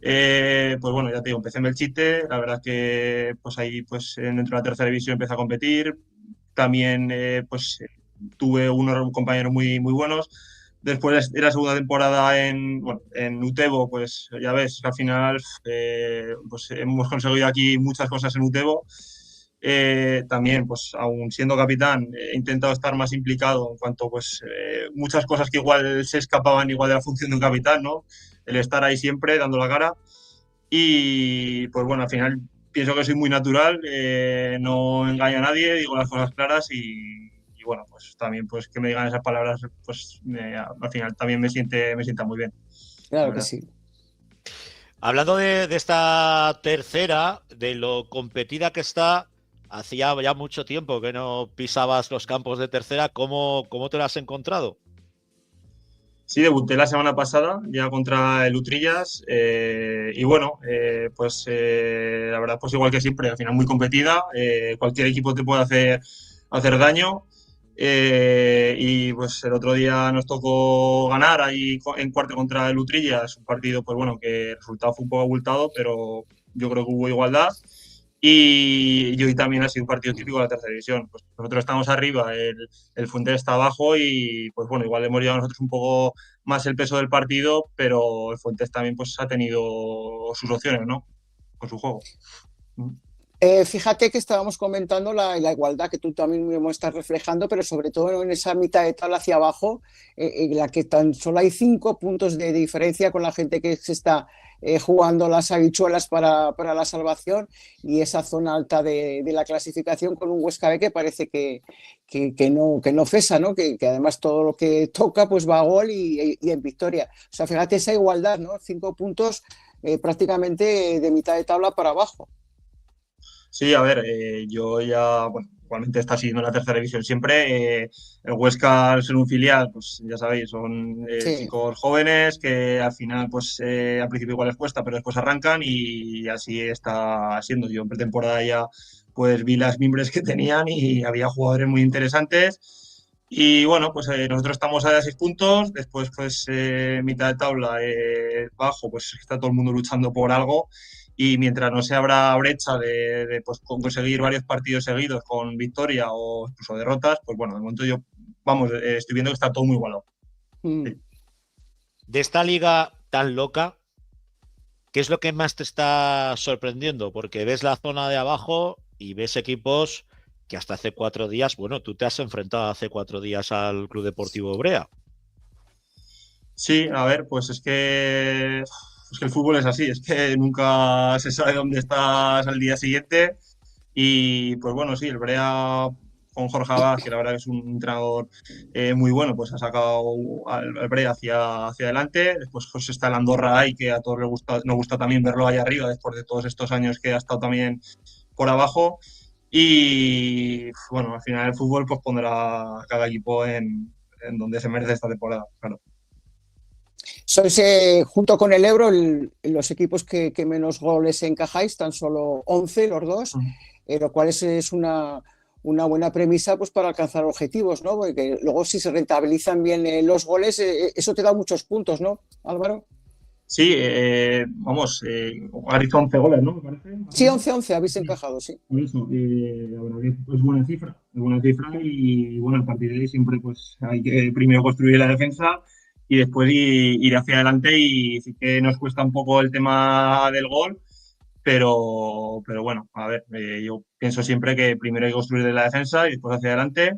Pues bueno, ya te digo, empecé en Belchite, la verdad que pues ahí pues dentro de la tercera división empecé a competir. También pues tuve unos compañeros muy, muy buenos. Después de la segunda temporada en Utebo, pues ya ves que al final pues hemos conseguido aquí muchas cosas en Utebo. También, pues aún siendo capitán, he intentado estar más implicado en cuanto pues muchas cosas que igual se escapaban igual de la función de un capitán, ¿no? El estar ahí siempre dando la cara y pues bueno, al final pienso que soy muy natural, no engaño a nadie, digo las cosas claras y bueno, pues también pues que me digan esas palabras, pues al final también me sienta muy bien. Claro que sí. Hablando de esta tercera, de lo competida que está, hacía ya mucho tiempo que no pisabas los campos de tercera. ¿Cómo te lo has encontrado? Sí, debuté la semana pasada ya contra el Utrillas y bueno, pues la verdad pues igual que siempre, al final muy competida, cualquier equipo te puede hacer daño y pues el otro día nos tocó ganar ahí en cuarto contra el Utrillas, un partido pues bueno que el resultado fue un poco abultado, pero yo creo que hubo igualdad. Y hoy también ha sido un partido típico de la tercera división. Pues nosotros estamos arriba, el Fuentes está abajo y pues bueno, igual hemos llevado nosotros un poco más el peso del partido, pero el Fuentes también pues ha tenido sus opciones, ¿no? Con su juego. Fíjate que estábamos comentando la igualdad que tú también mismo estás reflejando, pero sobre todo en esa mitad de tabla hacia abajo, en la que tan solo hay 5 puntos de diferencia con la gente que se está jugando las habichuelas para la salvación y esa zona alta de la clasificación con un Huesca B que parece que no cesa, ¿no? Que además todo lo que toca pues va a gol y en victoria. O sea, fíjate esa igualdad, ¿no? 5 puntos prácticamente de mitad de tabla para abajo. Sí, a ver, yo ya, bueno, igualmente está siguiendo la tercera división siempre. El Huesca, al ser un filial, pues ya sabéis, son Sí. chicos jóvenes que al final, pues al principio igual les cuesta, pero después arrancan y así está siendo. Yo en pretemporada ya pues vi las mimbres que tenían y había jugadores muy interesantes. Y bueno, pues nosotros estamos a 6 puntos, después pues mitad de tabla bajo, pues está todo el mundo luchando por algo y mientras no se abra brecha de pues, conseguir varios partidos seguidos con victoria o incluso derrotas, pues bueno, de momento yo, vamos, estoy viendo que está todo muy igualado. Sí. De esta liga tan loca, ¿qué es lo que más te está sorprendiendo? Porque ves la zona de abajo y ves equipos que hasta hace 4 días, bueno, tú te has enfrentado hace 4 días al Club Deportivo Brea. Sí, a ver, pues es que el fútbol es así, es que nunca se sabe dónde estás al día siguiente y pues bueno, sí, el Brea con Jorge Abad, que la verdad que es un entrenador muy bueno, pues ha sacado al Brea hacia adelante, después pues está el Andorra ahí, que a todos nos gusta también verlo ahí arriba, después de todos estos años que ha estado también por abajo y bueno, al final el fútbol pues pondrá a cada equipo en donde se merece esta temporada, claro. Sois, junto con el Ebro, los equipos que menos goles encajáis, tan solo 11 los dos, lo cual es una buena premisa pues, para alcanzar objetivos, ¿no? Porque luego si se rentabilizan bien los goles, eso te da muchos puntos, ¿no, Álvaro? Sí, vamos, has dicho 11 goles, ¿no? Me parece. Sí, 11 habéis encajado, sí. Por eso, la verdad que es buena cifra y bueno, a partir de ahí siempre pues hay que primero construir la defensa y después ir hacia adelante y sí que nos cuesta un poco el tema del gol, pero bueno, a ver, yo pienso siempre que primero hay que construir la defensa y después hacia adelante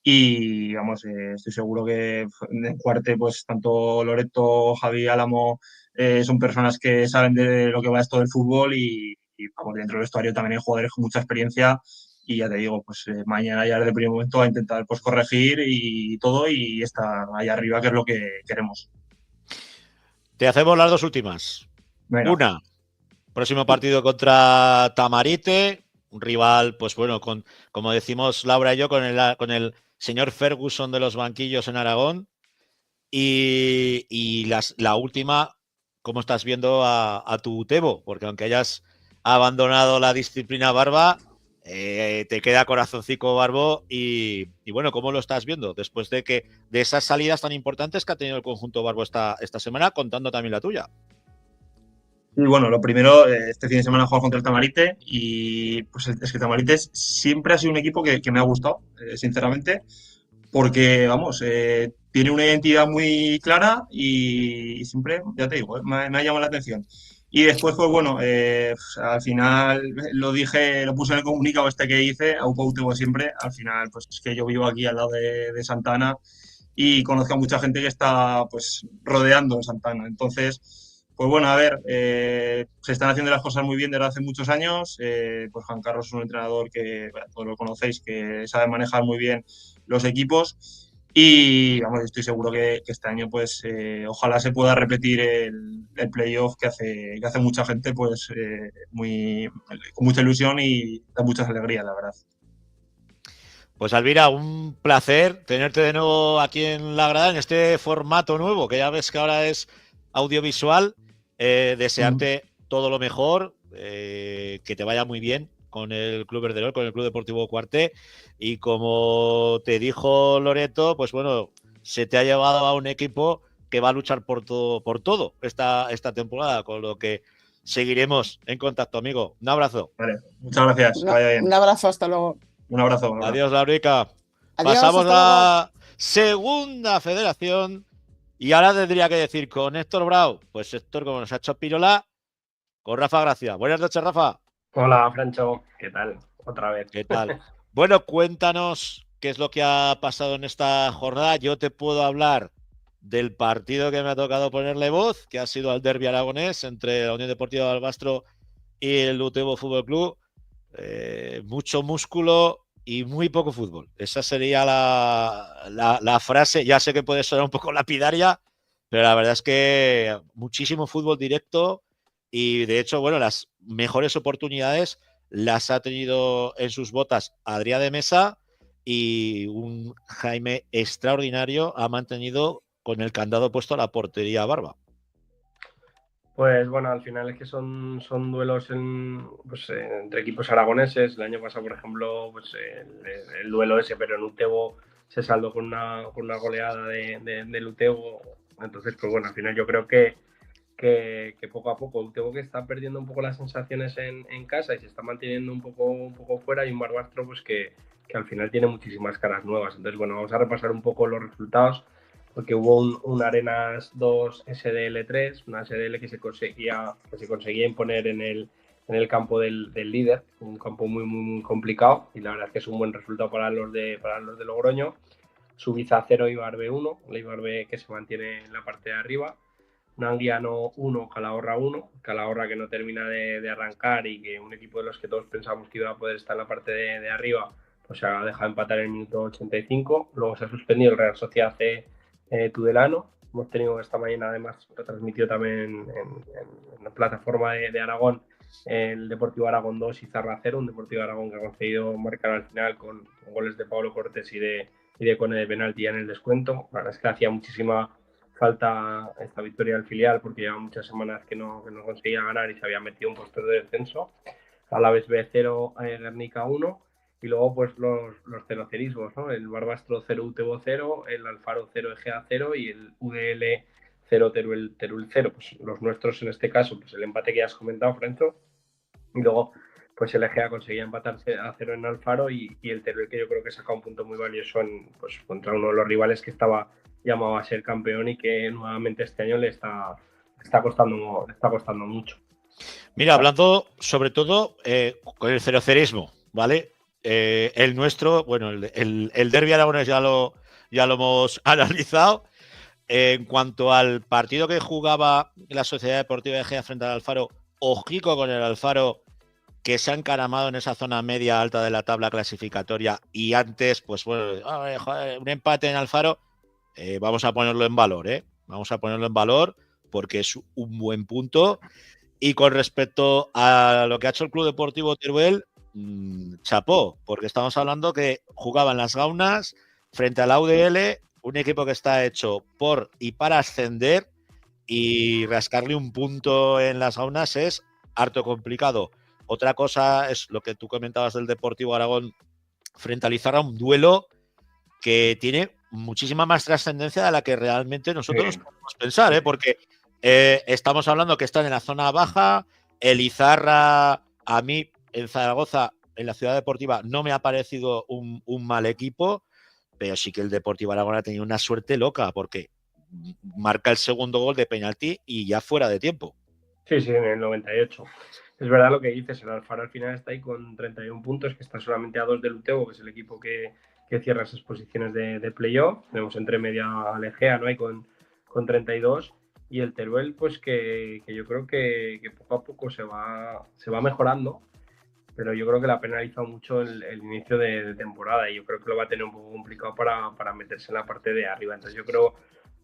y vamos, estoy seguro que en el cuarte pues tanto Loreto, Javi, Álamo son personas que saben de lo que va esto del fútbol y vamos, dentro del vestuario también hay jugadores con mucha experiencia y ya te digo, pues mañana ya desde el primer momento a intentar pues corregir y todo y estar ahí arriba que es lo que queremos. Te hacemos las dos últimas. Venga. Una, próximo partido contra Tamarite, un rival, pues bueno, como decimos Laura y yo, con el señor Ferguson de los banquillos en Aragón. Y la última, ¿cómo estás viendo a tu Tebo? Porque aunque hayas abandonado la disciplina barba, te queda corazoncico barbo y bueno, ¿cómo lo estás viendo? Después de esas salidas tan importantes que ha tenido el conjunto barbo esta semana, contando también la tuya. Y bueno, lo primero, este fin de semana he jugado contra el Tamarite y pues es que Tamarite siempre ha sido un equipo que me ha gustado, sinceramente, porque vamos, tiene una identidad muy clara y siempre, ya te digo, me ha llamado la atención. Y después, pues bueno, al final lo dije, lo puse en el comunicado este que hice, a Upautebo siempre, al final, pues es que yo vivo aquí al lado de Santa Ana y conozco a mucha gente que está pues rodeando Santa Ana. Entonces, pues bueno, a ver, se están haciendo las cosas muy bien desde hace muchos años. Pues Juan Carlos es un entrenador que bueno, todos lo conocéis, que sabe manejar muy bien los equipos. Y vamos, estoy seguro que este año, pues, ojalá se pueda repetir el playoff que hace mucha gente, pues, con mucha ilusión y da muchas alegrías, la verdad. Pues Alvira, un placer tenerte de nuevo aquí en la grada, en este formato nuevo, que ya ves que ahora es audiovisual. Desearte todo lo mejor, que te vaya muy bien con el Club Verderol, con el Club Deportivo Cuarte. Y como te dijo Loreto, pues bueno, se te ha llevado a un equipo que va a luchar por todo esta temporada, con lo que seguiremos en contacto, amigo. Un abrazo. Vale, muchas gracias. Que vaya bien. Un abrazo, hasta luego. Un abrazo. Laura. Adiós, Laurica. Adiós, Pasamos a hasta la segunda federación. Y ahora tendría que decir con Héctor Brau, pues Héctor, como nos ha hecho Pirola, con Rafa Gracia. Buenas noches, Rafa. Hola, Francho. ¿Qué tal? Otra vez. ¿Qué tal? Bueno, cuéntanos qué es lo que ha pasado en esta jornada. Yo te puedo hablar del partido que me ha tocado ponerle voz, que ha sido el derbi aragonés entre la Unión Deportiva de Albastro y el Utebo Fútbol Club. Mucho músculo y muy poco fútbol. Esa sería la frase. Ya sé que puede sonar un poco lapidaria, pero la verdad es que muchísimo fútbol directo y de hecho, bueno, las mejores oportunidades las ha tenido en sus botas Adrià de Mesa y un Jaime extraordinario ha mantenido con el candado puesto a la portería barba. Pues bueno, al final es que son duelos entre equipos aragoneses. El año pasado, por ejemplo, pues el duelo ese, pero en Utebo se saldó con una goleada del Utebo. Entonces, pues bueno, al final yo creo que poco a poco Utebo que está perdiendo un poco las sensaciones en casa y se está manteniendo un poco fuera, y un Barbastro pues que al final tiene muchísimas caras nuevas. Entonces, bueno, vamos a repasar un poco los resultados, porque hubo un Arenas 2 SDL3, una SDL que se conseguía imponer en el campo del líder, un campo muy complicado, y la verdad es que es un buen resultado para los de Logroño. Subiza 0, Ibar B 1, la Ibar B que se mantiene en la parte de arriba. Nanguiano 1, Calahorra 1, Calahorra que no termina de arrancar y que un equipo de los que todos pensamos que iba a poder estar en la parte de arriba, pues se ha dejado empatar en el minuto 85. Luego se ha suspendido el Real Sociedad C Tudelano. Hemos tenido esta mañana, además, retransmitido también en la plataforma de Aragón, el Deportivo Aragón 2 y Zarra 0, un Deportivo Aragón que ha conseguido marcar al final con goles de Pablo Cortés y de Cone de penalti ya en el descuento. La verdad es que hacía muchísima falta esta victoria del filial porque lleva muchas semanas que no conseguía ganar y se había metido un puesto de descenso. Alavés B0, Guernica 1 y luego pues los cerocerismos, ¿no? El Barbastro 0, Utebo 0, el Alfaro 0, Egea 0 y el UDL 0, Teruel 0. Pues los nuestros en este caso, pues el empate que ya has comentado, Francho, y luego pues el Egea conseguía empatarse a 0 en Alfaro y el Teruel, que yo creo que saca un punto muy valioso pues, contra uno de los rivales que estaba llamado a ser campeón y que nuevamente este año le está costando mucho. Mira, hablando sobre todo con el cerocerismo, ¿vale? El nuestro, bueno, el derbi aragonés ya lo hemos analizado. En cuanto al partido que jugaba la Sociedad Deportiva de Egea frente al Alfaro, ojico con el Alfaro, que se ha encaramado en esa zona media alta de la tabla clasificatoria y antes, pues bueno, joder, un empate en Alfaro, vamos a ponerlo en valor, Vamos a ponerlo en valor porque es un buen punto. Y con respecto a lo que ha hecho el Club Deportivo Teruel, chapó, porque estamos hablando que jugaban las Gaunas frente a la UDL, un equipo que está hecho por y para ascender, y rascarle un punto en las Gaunas es harto complicado. Otra cosa es lo que tú comentabas del Deportivo Aragón frente a Lizarra, un duelo que tiene muchísima más trascendencia de la que realmente nosotros podemos pensar, porque estamos hablando que están en la zona baja. El Izarra, a mí en Zaragoza, en la Ciudad Deportiva, no me ha parecido un mal equipo, pero sí que el Deportivo Aragón ha tenido una suerte loca porque marca el segundo gol de penalti y ya fuera de tiempo. Sí, en el 98. Es verdad lo que dices, el Alfaro al final está ahí con 31 puntos, que está solamente a 2 del Utebo, que es el equipo que cierra esas posiciones de playoff. Tenemos entre media al Egea, ¿no? Hay con 32. Y el Teruel, pues que yo creo que poco a poco se va mejorando, pero yo creo que le ha penalizado mucho el inicio de temporada y yo creo que lo va a tener un poco complicado para meterse en la parte de arriba. Entonces yo creo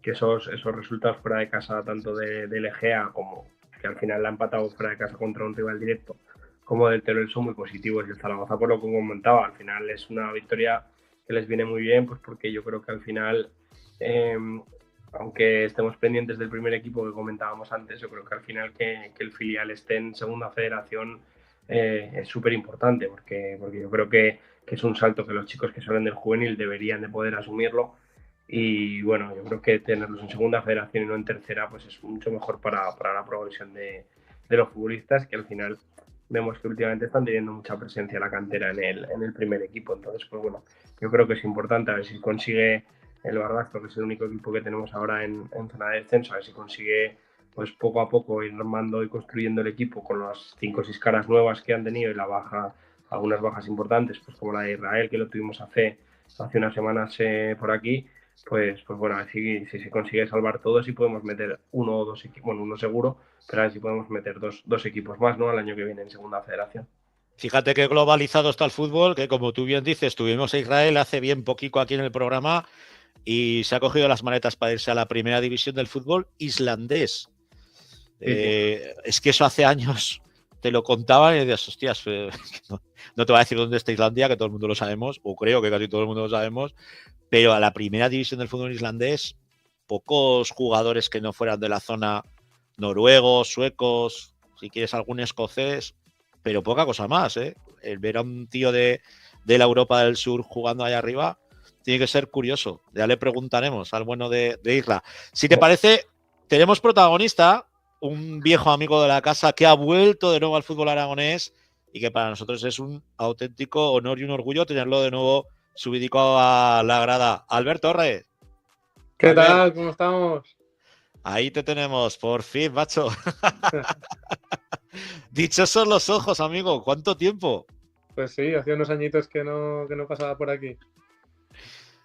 que esos resultados fuera de casa, tanto del Egea como que al final la ha empatado fuera de casa contra un rival directo, como del Teruel, son muy positivos. Y el Zaragoza, por lo que comentaba, al final es una victoria que les viene muy bien, pues porque yo creo que al final, aunque estemos pendientes del primer equipo que comentábamos antes, yo creo que al final que el filial esté en segunda federación es súper importante, porque yo creo que es un salto que los chicos que salen del juvenil deberían de poder asumirlo. Y bueno, yo creo que tenerlos en segunda federación y no en tercera, pues es mucho mejor para la progresión de los futbolistas, que al final vemos que últimamente están teniendo mucha presencia la cantera en el primer equipo. Entonces, pues bueno, yo creo que es importante a ver si consigue el Barbastro, que es el único equipo que tenemos ahora en zona de descenso, a ver si consigue pues poco a poco ir armando y construyendo el equipo con las 5 o 6 caras nuevas que han tenido y algunas bajas importantes, pues como la de Israel, que lo tuvimos hace unas semanas por aquí. Pues bueno, a ver si se consigue salvar todo, si podemos meter uno o dos equipos, bueno, uno seguro, pero a ver si podemos meter dos equipos más, ¿no? Al año que viene en segunda federación. Fíjate qué globalizado está el fútbol, que como tú bien dices, tuvimos a Israel hace bien poquito aquí en el programa y se ha cogido las maletas para irse a la primera división del fútbol islandés. Es que eso hace años te lo contaban y decías, hostias, no te voy a decir dónde está Islandia, que todo el mundo lo sabemos, o creo que casi todo el mundo lo sabemos, pero a la primera división del fútbol islandés, pocos jugadores que no fueran de la zona, noruegos, suecos, si quieres algún escocés, pero poca cosa más, El ver a un tío de la Europa del Sur jugando allá arriba tiene que ser curioso. Ya le preguntaremos al bueno de Isla. Si te parece, tenemos protagonista, un viejo amigo de la casa que ha vuelto de nuevo al fútbol aragonés y que para nosotros es un auténtico honor y un orgullo tenerlo de nuevo subidico a la grada. Albert Torres. ¿Qué Albert, tal? ¿Cómo estamos? Ahí te tenemos, por fin, macho. Dichosos los ojos, amigo. ¿Cuánto tiempo? Pues sí, hacía unos añitos que no pasaba por aquí.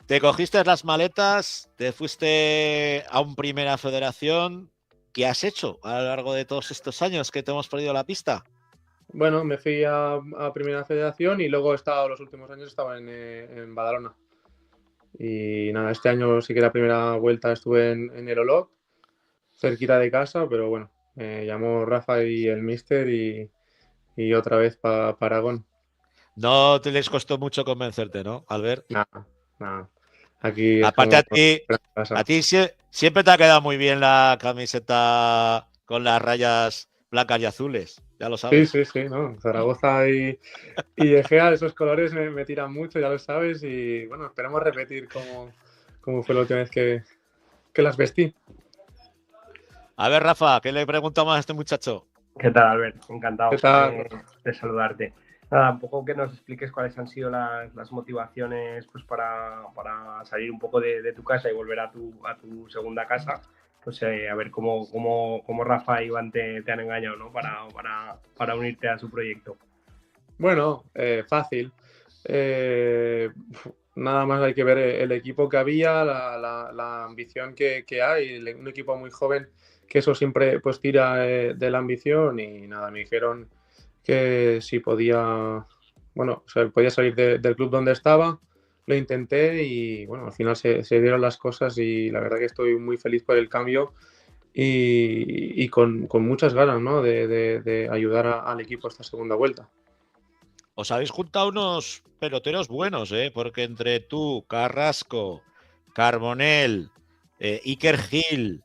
Te cogiste las maletas, te fuiste a un Primera Federación. ¿Qué has hecho a lo largo de todos estos años que te hemos perdido la pista? Bueno, me fui a Primera Federación y luego los últimos años estaba en Badalona. Y nada, este año sí que la primera vuelta estuve en el Olot, cerquita de casa, pero bueno, me llamó Rafa y el Mister y otra vez para Aragón. No te les costó mucho convencerte, ¿no, Albert? Nada. Aquí es Aparte como en casa. a ti siempre te ha quedado muy bien la camiseta con las rayas blancas y azules, ya lo Sí, sabes. sí, sí, ¿no? Zaragoza y Egea, esos colores me tiran mucho, ya lo sabes, y bueno, esperamos repetir como fue la última vez que las vestí. A ver, Rafa, ¿qué le preguntamos a este muchacho? ¿Qué tal, Albert? Encantado ¿Qué tal? de saludarte. Nada, un poco que nos expliques cuáles han sido las motivaciones pues, para salir un poco de tu casa y volver a tu segunda casa. Pues a ver cómo Rafa y Iván te han engañado, ¿no? Para unirte a su proyecto. Bueno, fácil. Nada más hay que ver el equipo que había, la ambición que hay, un equipo muy joven que eso siempre pues tira de la ambición y nada, me dijeron que si podía, bueno, o sea, podía salir del club donde estaba, lo intenté y bueno, al final se dieron las cosas y la verdad que estoy muy feliz por el cambio y con muchas ganas, ¿no? de ayudar al equipo esta segunda vuelta. Os habéis juntado unos peloteros buenos, ¿eh? Porque entre tú, Carrasco, Carbonell, Iker Gil,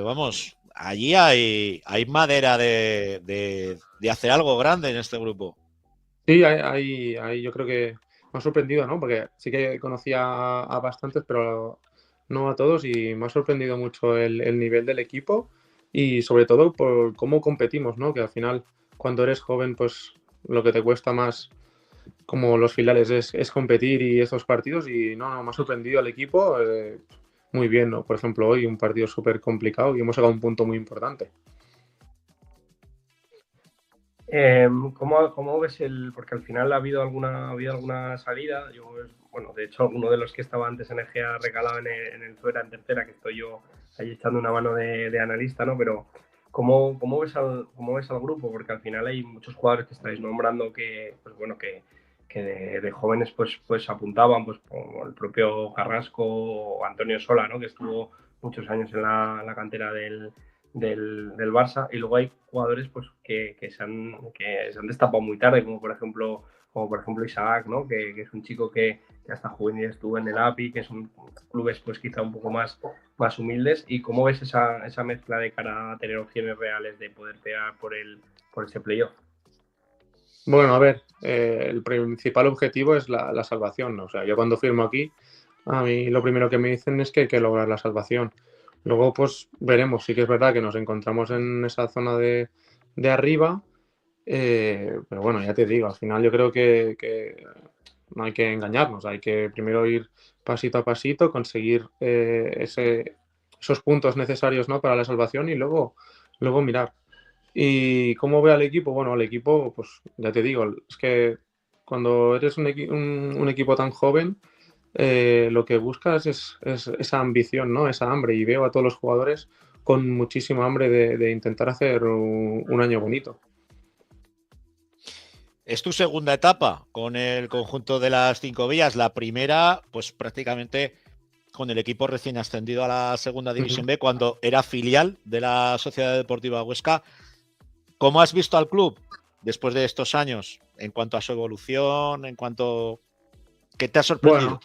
vamos, allí hay madera de hacer algo grande en este grupo. Sí, yo creo que me ha sorprendido, ¿no? Porque sí que conocía a bastantes, pero no a todos y me ha sorprendido mucho el nivel del equipo y sobre todo por cómo competimos, ¿no? Que al final cuando eres joven, pues lo que te cuesta más como los finales es competir y estos partidos y no, me ha sorprendido el equipo muy bien, ¿no? Por ejemplo, hoy un partido súper complicado y hemos sacado un punto muy importante. ¿Cómo ves porque al final ha habido alguna salida? Yo, bueno, de hecho, uno de los que estaba antes en Egea recalado en el Zuera en tercera, que estoy yo ahí echando una mano de analista, ¿no? Pero ¿cómo ves al grupo? Porque al final hay muchos jugadores que estáis nombrando que, pues bueno, que de jóvenes pues apuntaban, pues como el propio Carrasco o Antonio Sola, ¿no? Que estuvo muchos años en la cantera del Barça, y luego hay jugadores pues que se han destapado muy tarde, como por ejemplo Isaac, ¿no? que es un chico que hasta juvenil estuvo en el API, que son clubes pues quizá un poco más humildes. ¿Y cómo ves esa mezcla de cara a tener opciones reales de poder pelear por ese playoff? Bueno, a ver, el principal objetivo es la salvación, ¿no? O sea, yo cuando firmo aquí, a mí lo primero que me dicen es que hay que lograr la salvación. Luego, pues veremos. Sí que es verdad que nos encontramos en esa zona de arriba, pero bueno, ya te digo, al final yo creo que no hay que engañarnos. Hay que primero ir pasito a pasito, conseguir esos puntos necesarios, ¿no? para la salvación y luego mirar. ¿Y cómo ve al equipo? Bueno, al equipo, pues ya te digo, es que cuando eres un equipo tan joven, lo que buscas es esa ambición, ¿no? Esa hambre. Y veo a todos los jugadores con muchísima hambre de intentar hacer un año bonito. Es tu segunda etapa con el conjunto de las 5 vías. La primera, pues prácticamente con el equipo recién ascendido a la segunda división B, cuando era filial de la Sociedad Deportiva Huesca. ¿Cómo has visto al club después de estos años en cuanto a su evolución, en cuanto qué te ha sorprendido? Bueno,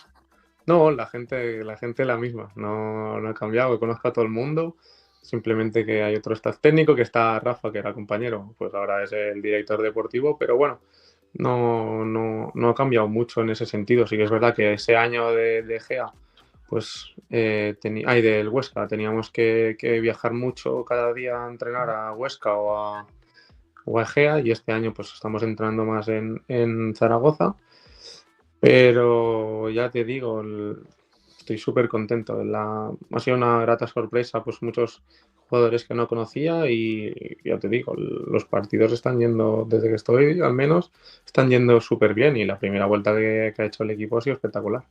no, la gente la misma, no ha cambiado, conozco a todo el mundo, simplemente que hay otro staff técnico, que está Rafa, que era compañero, pues ahora es el director deportivo, pero bueno, no ha cambiado mucho en ese sentido. Sí que es verdad que ese año de GEA, pues del Huesca, teníamos que viajar mucho cada día a entrenar a Huesca o a Egea, y este año pues estamos entrenando más en Zaragoza, pero ya te digo, estoy súper contento. Ha sido una grata sorpresa, pues muchos jugadores que no conocía y ya te digo, los partidos están yendo, desde que estoy al menos, están yendo súper bien y la primera vuelta que ha hecho el equipo ha sido espectacular.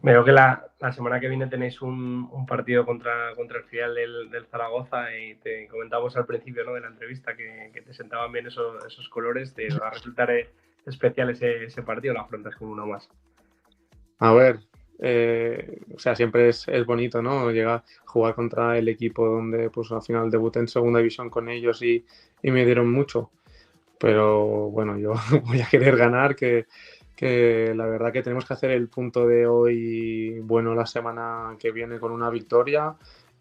Veo que la semana que viene tenéis un partido contra el filial del Zaragoza, y te comentamos al principio, ¿no? de la entrevista que te sentaban bien esos colores. ¿Te va a resultar especial ese partido? ¿Lo afrontas como uno más? A ver, o sea, siempre es bonito, ¿no? Llegar a jugar contra el equipo donde pues al final debuté en segunda división con ellos y me dieron mucho. Pero bueno, yo voy a querer ganar, que que la verdad que tenemos que hacer el punto de hoy bueno la semana que viene con una victoria,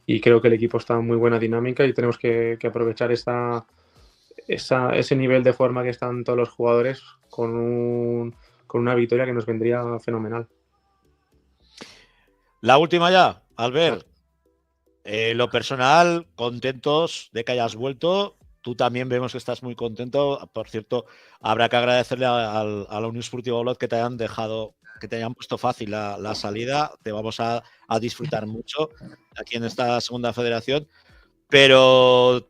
y creo que el equipo está en muy buena dinámica y tenemos que aprovechar ese nivel de forma que están todos los jugadores con una victoria que nos vendría fenomenal. La última ya, Albert. Lo personal, contentos de que hayas vuelto. Tú también vemos que estás muy contento. Por cierto, habrá que agradecerle a la Unión Esportiva Olot que te hayan dejado, que te hayan puesto fácil la salida. Te vamos a disfrutar mucho aquí en esta segunda federación. Pero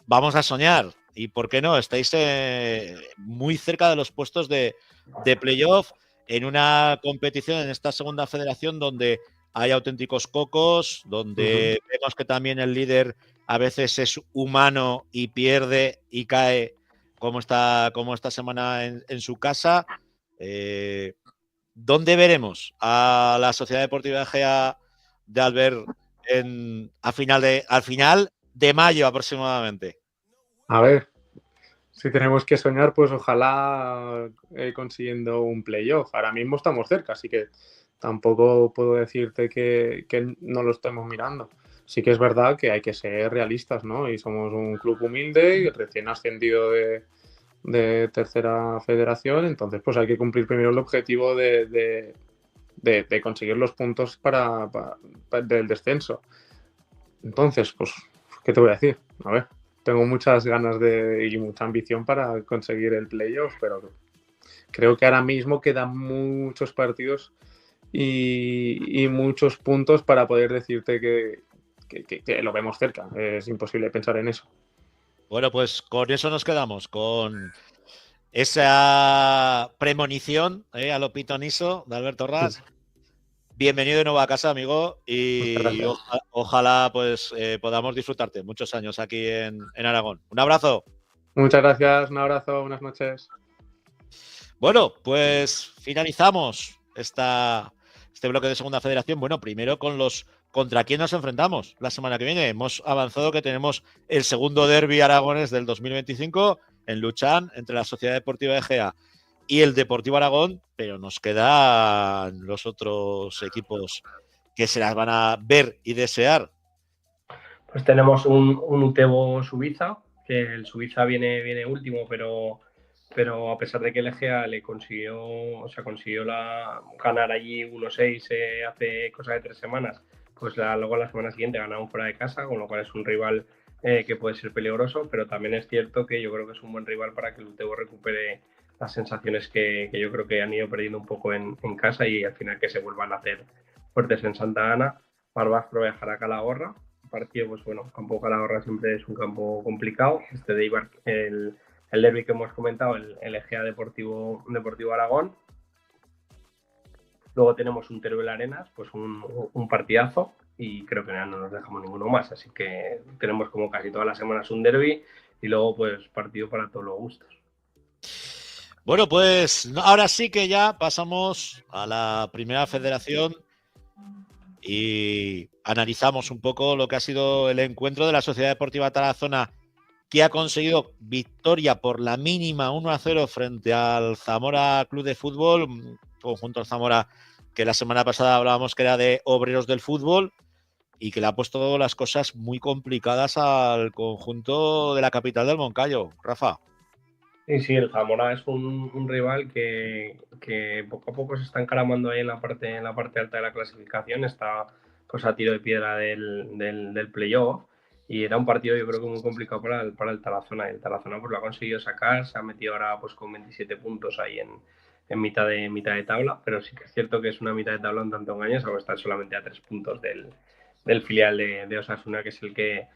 vamos a soñar. ¿Y por qué no? Estáis muy cerca de los puestos de playoff en una competición en esta segunda federación donde hay auténticos cocos, donde vemos que también el líder a veces es humano y pierde y cae como esta semana en su casa. ¿Dónde veremos a la Sociedad Deportiva Egea de Albert al final de mayo aproximadamente? A ver, si tenemos que soñar, pues ojalá consiguiendo un playoff. Ahora mismo estamos cerca, así que tampoco puedo decirte que no lo estemos mirando. Sí que es verdad que hay que ser realistas, ¿no? Y somos un club humilde y recién ascendido de tercera federación, entonces pues hay que cumplir primero el objetivo de conseguir los puntos del descenso. Entonces, pues, ¿qué te voy a decir? A ver, tengo muchas ganas y mucha ambición para conseguir el playoff, pero creo que ahora mismo quedan muchos partidos y muchos puntos para poder decirte que lo vemos cerca. Es imposible pensar en eso. Bueno, pues con eso nos quedamos, con esa premonición a lo pitoniso de Alberto Ras. Bienvenido de nuevo a casa, amigo, y ojalá pues podamos disfrutarte muchos años aquí en Aragón. Un abrazo. Muchas gracias, un abrazo, buenas noches. Bueno, pues finalizamos este bloque de Segunda Federación. Bueno, primero con contra quién nos enfrentamos la semana que viene. Hemos avanzado que tenemos el segundo derbi aragonés del 2025 en Luchán entre la Sociedad Deportiva Egea y el Deportivo Aragón, pero nos quedan los otros equipos que se las van a ver y desear. Pues tenemos un Utebo Suiza, que el Suiza viene último, pero a pesar de que el Egea consiguió ganar allí 1-6 hace cosa de 3 semanas, pues luego la semana siguiente ganaron fuera de casa, con lo cual es un rival que puede ser peligroso, pero también es cierto que yo creo que es un buen rival para que el Utebo recupere las sensaciones que yo creo que han ido perdiendo un poco en casa, y al final que se vuelvan a hacer fuertes en Santa Ana. Barbastro viajará a Calahorra. Partido, pues bueno, campo Calahorra siempre es un campo complicado. De Eibar, el derbi que hemos comentado, el Egea Deportivo Aragón. Luego tenemos un Teruel Arenas, pues un partidazo, y creo que no nos dejamos ninguno más, así que tenemos como casi todas las semanas un derbi y luego pues partido para todos los gustos. Bueno, pues ahora sí que ya pasamos a la primera federación y analizamos un poco lo que ha sido el encuentro de la Sociedad Deportiva Tarazona, que ha conseguido victoria por la mínima 1-0 frente al Zamora Club de Fútbol, conjunto al Zamora que la semana pasada hablábamos que era de obreros del fútbol y que le ha puesto las cosas muy complicadas al conjunto de la capital del Moncayo. Rafa. Sí, el Zamora es un rival que poco a poco se está encaramando ahí en la parte alta de la clasificación, está pues a tiro de piedra del playoff, y era un partido yo creo que muy complicado para el Tarazona, y el Tarazona pues lo ha conseguido sacar, se ha metido ahora pues con 27 puntos ahí en mitad de tabla, pero sí que es cierto que es una mitad de tabla un tanto engañosa, porque está solamente a 3 puntos del filial de Osasuna, que es el que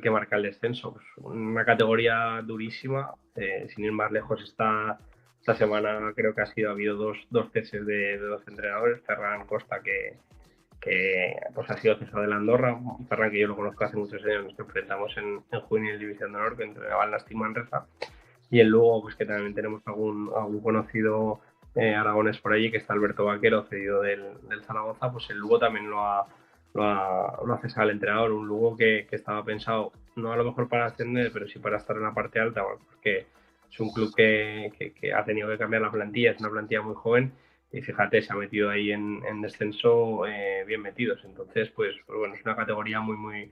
marca el descenso. Pues una categoría durísima, sin ir más lejos, esta semana creo que ha habido dos ceses de 2 entrenadores. Ferran Costa, que pues ha sido cesado de la Andorra. Ferran, que yo lo conozco hace muchos años, nos enfrentamos en Juvenil División de Honor, que entrenaba en Nastic Manresa, y en Lugo pues que también tenemos algún conocido aragonés por allí, que está Alberto Vaquero, cedido del Zaragoza. Pues el Lugo también lo ha cesado el entrenador, un Lugo que estaba pensado no a lo mejor para ascender, pero sí para estar en la parte alta, porque es un club que ha tenido que cambiar la plantilla, es una plantilla muy joven y fíjate, se ha metido ahí en descenso bien metidos. Entonces, pues bueno, es una categoría muy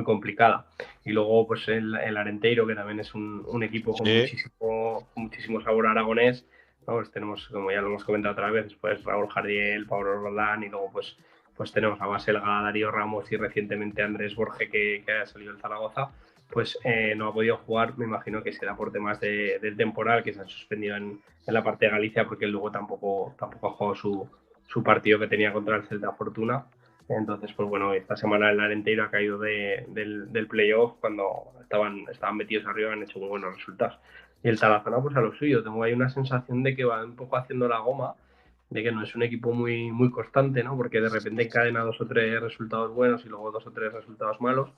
complicada. Y luego, pues el Arenteiro, que también es un equipo con muchísimo sabor aragonés, ¿no? Pues tenemos, como ya lo hemos comentado otra vez, pues Raúl Jardiel, Pablo Roldán, y luego pues tenemos a Baselga, Darío Ramos y recientemente Andrés Borge, que ha salido del Zaragoza. Pues no ha podido jugar, me imagino que será por temas del temporal, que se han suspendido en la parte de Galicia, porque luego tampoco ha jugado su partido que tenía contra el Celta Fortuna. Entonces, pues bueno, esta semana el Arenteiro ha caído del playoff cuando estaban metidos arriba, han hecho muy buenos resultados. Y el Tarazona, pues a lo suyo, tengo ahí una sensación de que va un poco haciendo la goma, de que no es un equipo muy constante, ¿no? Porque de repente encadena 2 o 3 resultados buenos y luego 2 o 3 resultados malos.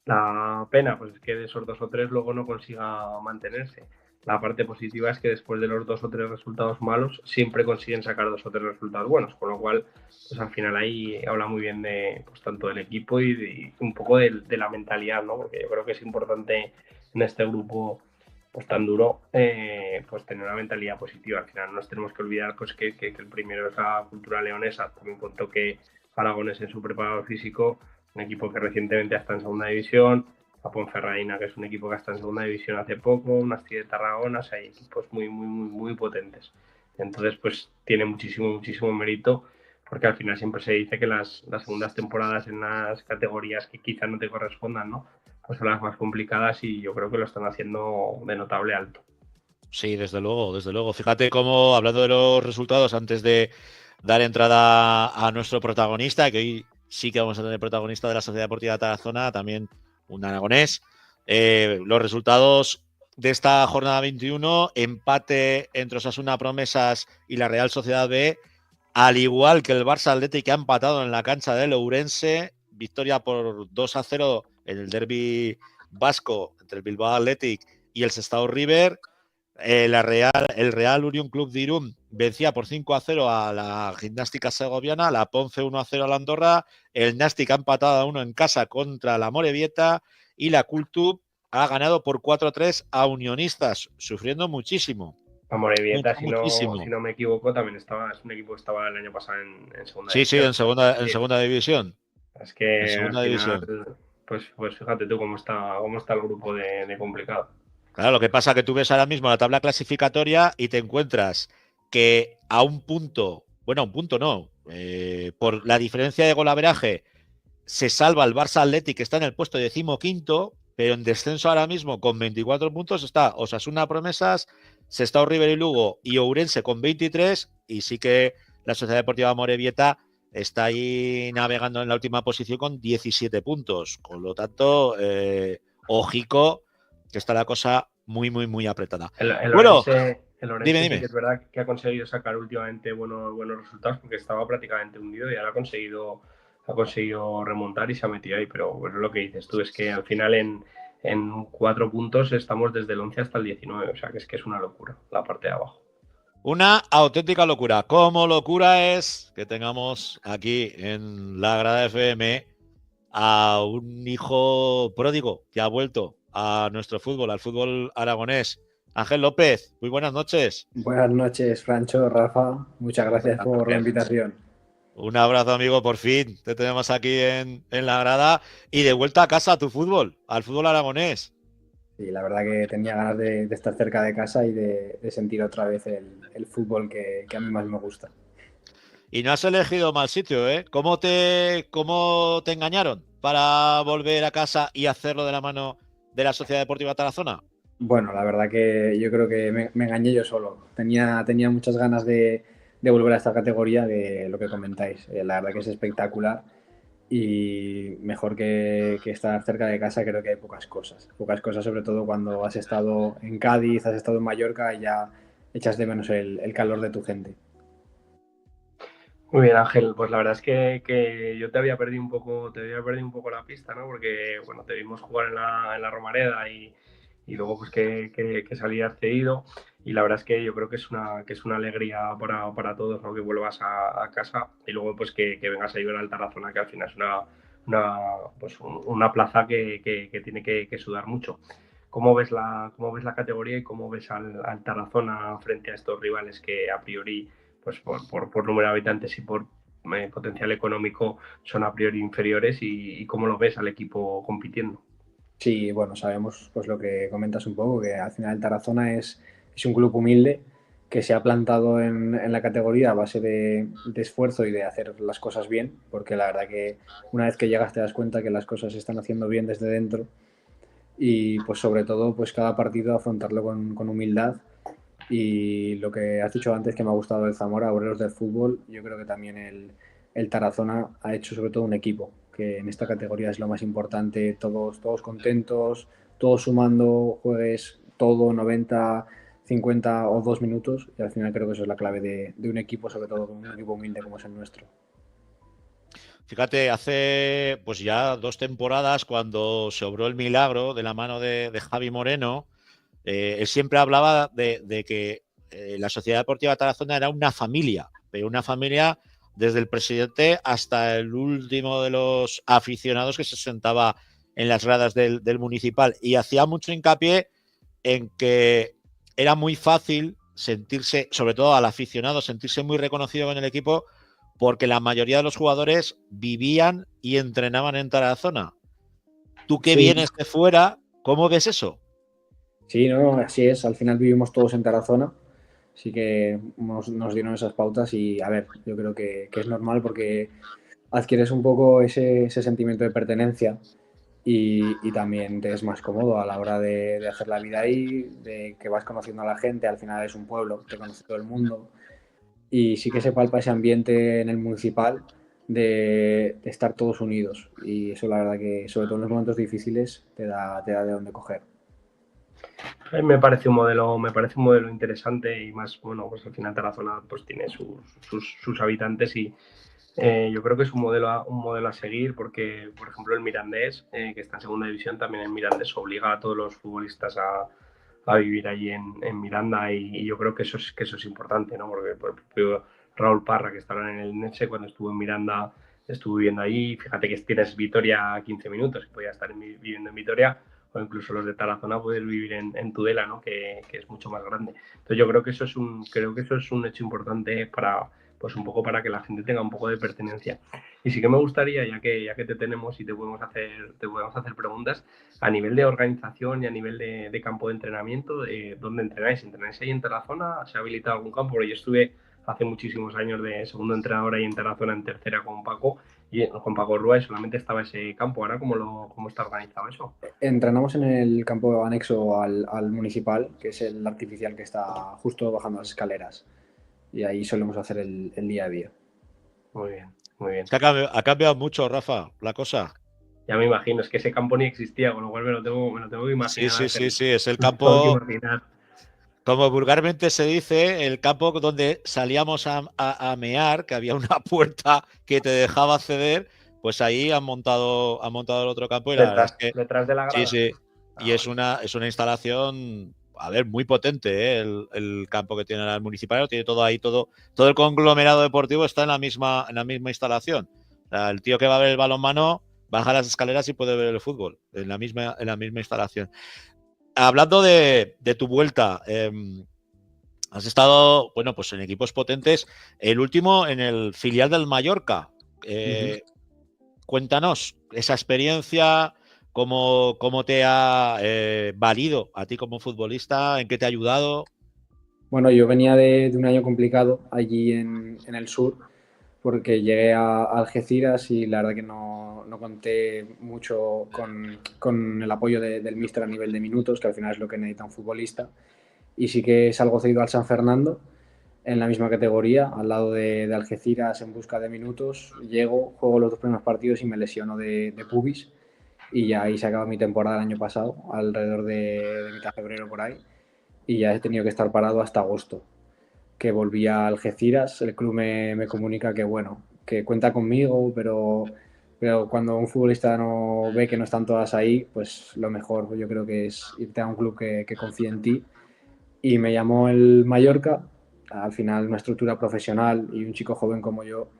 La pena, pues es que de esos 2 o 3 luego no consiga mantenerse. La parte positiva es que después de los 2 o 3 resultados malos siempre consiguen sacar 2 o 3 resultados buenos, con lo cual pues al final ahí habla muy bien de pues tanto del equipo y un poco de la mentalidad, ¿no? Porque yo creo que es importante en este grupo pues tan duro pues tener una mentalidad positiva. Al final no nos tenemos que olvidar pues que el primero es la cultura leonesa, también con toque aragonés en su preparador físico, un equipo que recientemente está en segunda división, a Ponferradina, que es un equipo que está en segunda división hace poco, un Asti de Tarragona, o sea, hay equipos muy potentes. Entonces, pues tiene muchísimo mérito, porque al final siempre se dice que las segundas temporadas en las categorías que quizás no te correspondan, ¿no? Pues son las más complicadas y yo creo que lo están haciendo de notable alto. Sí, desde luego. Fíjate cómo, hablando de los resultados, antes de dar entrada a nuestro protagonista, que hoy sí que vamos a tener protagonista de la Sociedad Deportiva Tarazona, también un aragonés, los resultados de esta jornada 21, empate entre Osasuna Promesas y la Real Sociedad B, al igual que el Barça Athletic, que ha empatado en la cancha del Ourense, victoria por 2-0 en el derbi vasco entre el Bilbao Athletic y el Sestao River. El Real Unión Club de Irún vencía por 5-0 a la Gimnástica Segoviana, la Ponce 1-0 a la Andorra, el Nastic ha empatado a 1 en casa contra la Morevieta y la Cultub ha ganado por 4-3 a Unionistas, sufriendo muchísimo. La Morevieta, si no me equivoco, también es un equipo que estaba el año pasado en segunda división. Sí, en segunda división. Es que en segunda al división. final, pues fíjate tú cómo está el grupo de complicado. Claro, lo que pasa es que tú ves ahora mismo la tabla clasificatoria y te encuentras que a un punto no, por la diferencia de golaveraje se salva el Barça Athletic, que está en el puesto 15º, pero en descenso ahora mismo con 24 puntos está Osasuna Promesas, Sestao River y Lugo y Ourense con 23, y sí que la Sociedad Deportiva Morevieta está ahí navegando en la última posición con 17 puntos. Con lo tanto, ojico, que está la cosa muy apretada. El bueno, Orense dime. Sí que es verdad que ha conseguido sacar últimamente buenos resultados, porque estaba prácticamente hundido y ahora ha conseguido remontar y se ha metido ahí. Pero bueno, lo que dices tú es que al final en 4 puntos estamos desde el 11 hasta el 19, o sea que es una locura la parte de abajo. Una auténtica locura. Como locura es que tengamos aquí en la Grada FM a un hijo pródigo que ha vuelto a nuestro fútbol, al fútbol aragonés. Ángel López, muy buenas noches. Buenas noches, Francho, Rafa. Muchas gracias por la invitación. Un abrazo, amigo, por fin. Te tenemos aquí en la grada y de vuelta a casa a tu fútbol, al fútbol aragonés. Sí, la verdad que tenía ganas de estar cerca de casa y de sentir otra vez el fútbol que a mí más me gusta. Y no has elegido mal sitio, ¿eh? ¿Cómo te engañaron para volver a casa y hacerlo de la mano de la Sociedad Deportiva Tarazona? Bueno, la verdad que yo creo que me engañé yo solo. Tenía muchas ganas de volver a esta categoría, de lo que comentáis. La verdad que es espectacular y mejor que estar cerca de casa creo que hay pocas cosas. Pocas cosas, sobre todo cuando has estado en Cádiz, has estado en Mallorca y ya echas de menos el calor de tu gente. Muy bien, Ángel, pues la verdad es que yo te había perdido un poco la pista, ¿no? Porque bueno, te vimos jugar en la Romareda y luego pues que salías cedido, y la verdad es que yo creo que es una alegría para todos, ¿no? Que vuelvas a casa y luego pues que vengas a vivir al Tarazona, que al final es una plaza que tiene que sudar mucho. ¿Cómo ves la categoría y cómo ves al Tarazona frente a estos rivales que a priori, pues por número de habitantes y por potencial económico son a priori inferiores, y cómo lo ves al equipo compitiendo? Sí, bueno, sabemos pues lo que comentas un poco, que al final el Tarazona es un club humilde que se ha plantado en la categoría a base de esfuerzo y de hacer las cosas bien, porque la verdad que una vez que llegas te das cuenta que las cosas se están haciendo bien desde dentro y pues sobre todo pues cada partido afrontarlo con humildad. Y lo que has dicho antes que me ha gustado del Zamora, Obreros del Fútbol, yo creo que también el Tarazona ha hecho sobre todo un equipo, que en esta categoría es lo más importante, todos contentos, todos sumando, juegues todo 90, 50 o 2 minutos, y al final creo que eso es la clave de un equipo, sobre todo un equipo humilde como es el nuestro. Fíjate, hace pues ya 2 temporadas, cuando se obró el milagro de la mano de Javi Moreno, él siempre hablaba de que la Sociedad Deportiva Tarazona era una familia, pero una familia desde el presidente hasta el último de los aficionados que se sentaba en las gradas del municipal, y hacía mucho hincapié en que era muy fácil sentirse, sobre todo al aficionado, sentirse muy reconocido con el equipo, porque la mayoría de los jugadores vivían y entrenaban en Tarazona. Tú que vienes de fuera, ¿cómo ves eso? Sí, no, así es. Al final vivimos todos en Tarazona, así que nos dieron esas pautas y, a ver, yo creo que es normal porque adquieres un poco ese sentimiento de pertenencia y también te es más cómodo a la hora de hacer la vida ahí, de que vas conociendo a la gente, al final es un pueblo, te conoce todo el mundo y sí que se palpa ese ambiente en el municipal de estar todos unidos y eso la verdad que, sobre todo en los momentos difíciles, te da de dónde coger. A mí me parece un modelo interesante, y más, bueno, pues al final Tarazona pues tiene sus habitantes, y yo creo que es un modelo a seguir, porque, por ejemplo, el Mirandés, que está en segunda división, también el Mirandés obliga a todos los futbolistas a vivir allí en Miranda, y yo creo que eso es importante, ¿no? Porque por el propio Raúl Parra, que estaba en el Nexe, cuando estuvo en Miranda, estuvo viviendo allí. Fíjate que tienes Vitoria a 15 minutos, que podía estar viviendo en Vitoria, o incluso los de Tarazona pueden vivir en Tudela, ¿no? Que es mucho más grande. Entonces yo creo que eso es un hecho importante para, pues un poco para que la gente tenga un poco de pertenencia. Y sí que me gustaría, ya que te tenemos y te podemos hacer preguntas, a nivel de organización y a nivel de campo de entrenamiento, ¿dónde entrenáis? ¿Entrenáis ahí en Tarazona? ¿Se ha habilitado algún campo? Porque yo estuve hace muchísimos años de segundo entrenador ahí en Tarazona, en tercera, con Paco, y con Paco Rúa, y solamente estaba ese campo. ¿Ahora cómo está organizado eso? Entrenamos en el campo anexo al municipal, que es el artificial que está justo bajando las escaleras. Y ahí solemos hacer el día a día. Muy bien, muy bien. Es que ha cambiado mucho, Rafa, la cosa. Ya me imagino, es que ese campo ni existía, con lo cual me lo tengo que imaginar. Sí, es el campo, imaginar. como vulgarmente se dice, el campo donde salíamos a mear, que había una puerta que te dejaba acceder, pues ahí han montado el otro campo, y la verdad es que detrás de la grada. sí. Y es una instalación, a ver, muy potente, ¿eh? El campo que tiene el municipal, tiene todo ahí, todo el conglomerado deportivo está en la misma instalación. O sea, el tío que va a ver el balonmano baja las escaleras y puede ver el fútbol en la misma instalación. Hablando de tu vuelta, has estado, bueno, pues en equipos potentes, el último en el filial del Mallorca. Cuéntanos esa experiencia, cómo te ha valido a ti como futbolista, en qué te ha ayudado. Bueno, yo venía de un año complicado allí en el sur, porque llegué a Algeciras y la verdad que no conté mucho con el apoyo del míster a nivel de minutos, que al final es lo que necesita un futbolista. Y sí que salgo cedido al San Fernando, en la misma categoría, al lado de Algeciras, en busca de minutos. Llego, juego los 2 primeros partidos y me lesiono de pubis. Y ya ahí se acaba mi temporada el año pasado, alrededor de mitad de febrero por ahí. Y ya he tenido que estar parado hasta agosto, que volví a Algeciras. El club me comunica que, bueno, que cuenta conmigo, pero cuando un futbolista no ve que no están todas ahí, pues lo mejor yo creo que es irte a un club que confíe en ti. Y me llamó el Mallorca. Al final, una estructura profesional y un chico joven como yo,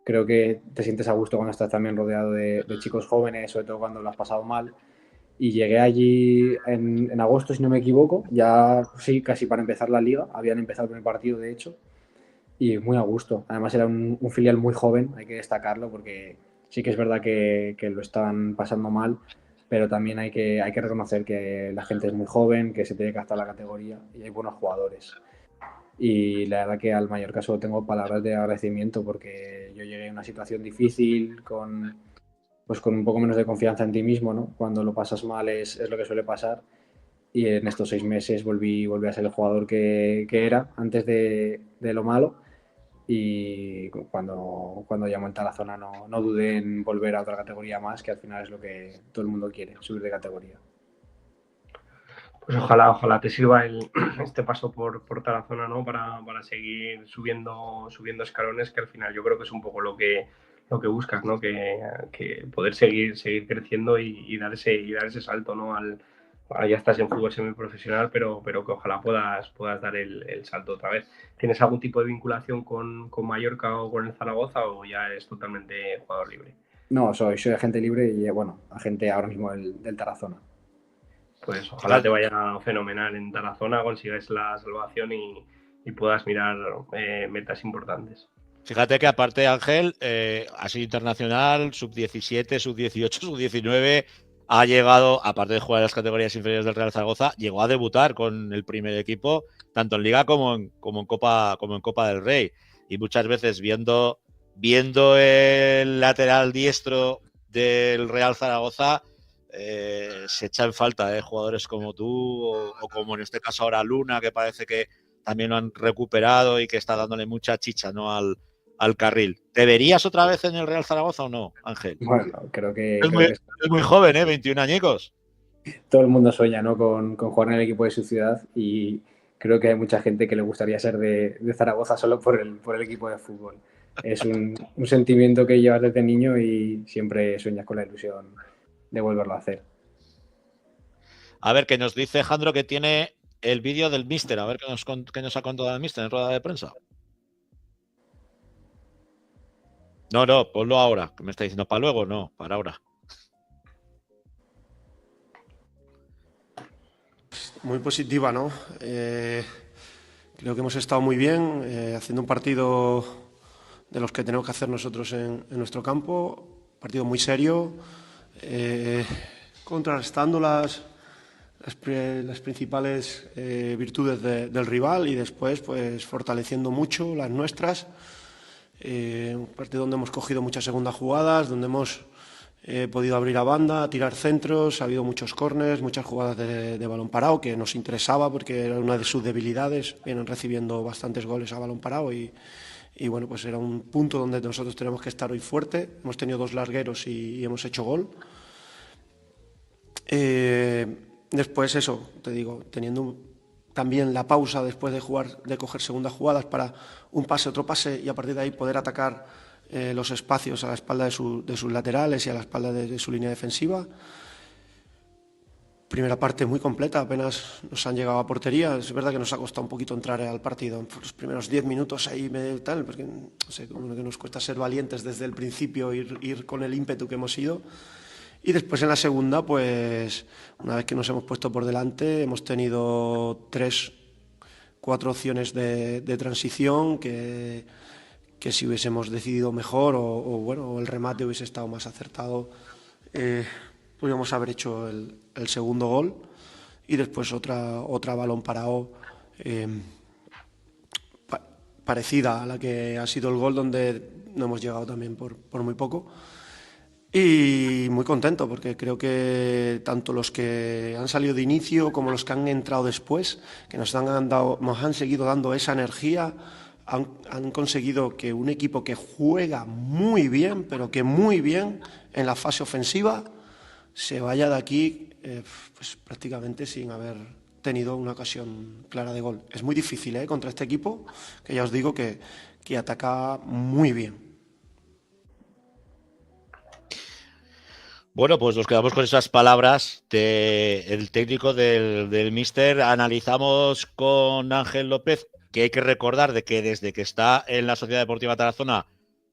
creo que te sientes a gusto cuando estás también rodeado de chicos jóvenes, sobre todo cuando lo has pasado mal. Y llegué allí en agosto, si no me equivoco, ya sí, casi para empezar la liga. Habían empezado el primer partido, de hecho, y muy a gusto. Además era un filial muy joven, hay que destacarlo, porque sí que es verdad que lo están pasando mal, pero también hay que reconocer que la gente es muy joven, que se tiene que adaptar a la categoría y hay buenos jugadores. Y la verdad que al Mallorca solo tengo palabras de agradecimiento porque yo llegué a una situación difícil pues con un poco menos de confianza en ti mismo, ¿no? Cuando lo pasas mal es lo que suele pasar. Y en estos 6 meses volví a ser el jugador que era antes de lo malo. Y cuando llamó en Tarazona no dudé en volver a otra categoría más, que al final es lo que todo el mundo quiere, subir de categoría. Pues ojalá te sirva este paso por Tarazona, ¿no? Para seguir subiendo escalones, que al final yo creo que es un poco lo que buscas, ¿no? Que poder seguir creciendo y dar ese salto, ¿no? Ahora ya estás en fútbol semiprofesional, pero que ojalá puedas dar el salto otra vez. ¿Tienes algún tipo de vinculación con Mallorca o con el Zaragoza o ya eres totalmente jugador libre? No, soy agente libre y bueno, agente ahora mismo del Tarazona. Pues ojalá te vaya fenomenal en Tarazona, consigas la salvación y puedas mirar metas importantes. Fíjate que aparte Ángel ha sido internacional, sub-17, sub-18, sub-19, ha llegado, aparte de jugar en las categorías inferiores del Real Zaragoza, llegó a debutar con el primer equipo, tanto en Liga como en Copa del Rey. Y muchas veces viendo el lateral diestro del Real Zaragoza, se echa en falta jugadores como tú o como en este caso ahora Luna, que parece que también lo han recuperado y que está dándole mucha chicha, ¿no? al carril. ¿Te verías otra vez en el Real Zaragoza o no, Ángel? Bueno, creo que es muy joven, 21 añicos. Todo el mundo sueña, ¿no? con jugar en el equipo de su ciudad y creo que hay mucha gente que le gustaría ser de Zaragoza solo por el equipo de fútbol. Es un sentimiento que llevas desde niño y siempre sueñas con la ilusión de volverlo a hacer. A ver, que nos dice Jandro que tiene el vídeo del míster. A ver qué nos ha contado el míster en rueda de prensa. No, ponlo ahora. Que me está diciendo para luego, no, para ahora. Muy positiva, ¿no? Creo que hemos estado muy bien, haciendo un partido de los que tenemos que hacer nosotros en nuestro campo, un partido muy serio, contrarrestando las principales virtudes del rival y después pues fortaleciendo mucho las nuestras. Un partido donde hemos cogido muchas segundas jugadas, donde hemos podido abrir a banda, tirar centros, ha habido muchos córners, muchas jugadas de balón parado que nos interesaba porque era una de sus debilidades, vienen recibiendo bastantes goles a balón parado y bueno, pues era un punto donde nosotros tenemos que estar hoy fuerte. Hemos tenido 2 largueros y hemos hecho gol. Después eso, te digo, teniendo también la pausa después de coger segundas jugadas para un pase, otro pase y a partir de ahí poder atacar los espacios a la espalda de sus laterales y a la espalda de su línea defensiva. Primera parte muy completa, apenas nos han llegado a portería. Es verdad que nos ha costado un poquito entrar al partido. En los primeros 10 minutos ahí tal, porque no sé, como que nos cuesta ser valientes desde el principio, ir con el ímpetu que hemos ido. Y después en la segunda, pues una vez que nos hemos puesto por delante, hemos tenido 3-4 opciones de transición que si hubiésemos decidido mejor o el remate hubiese estado más acertado, podríamos haber hecho el segundo gol y después otra balón parado parecida a la que ha sido el gol, donde no hemos llegado también por muy poco. Y muy contento porque creo que tanto los que han salido de inicio como los que han entrado después, que nos han seguido dando esa energía, han conseguido que un equipo que juega muy bien, pero que muy bien en la fase ofensiva, se vaya de aquí pues prácticamente sin haber tenido una ocasión clara de gol. Es muy difícil contra este equipo, que ya os digo que ataca muy bien. Bueno, pues nos quedamos con esas palabras del técnico del míster. Analizamos con Ángel López que hay que recordar de que desde que está en la Sociedad Deportiva Tarazona,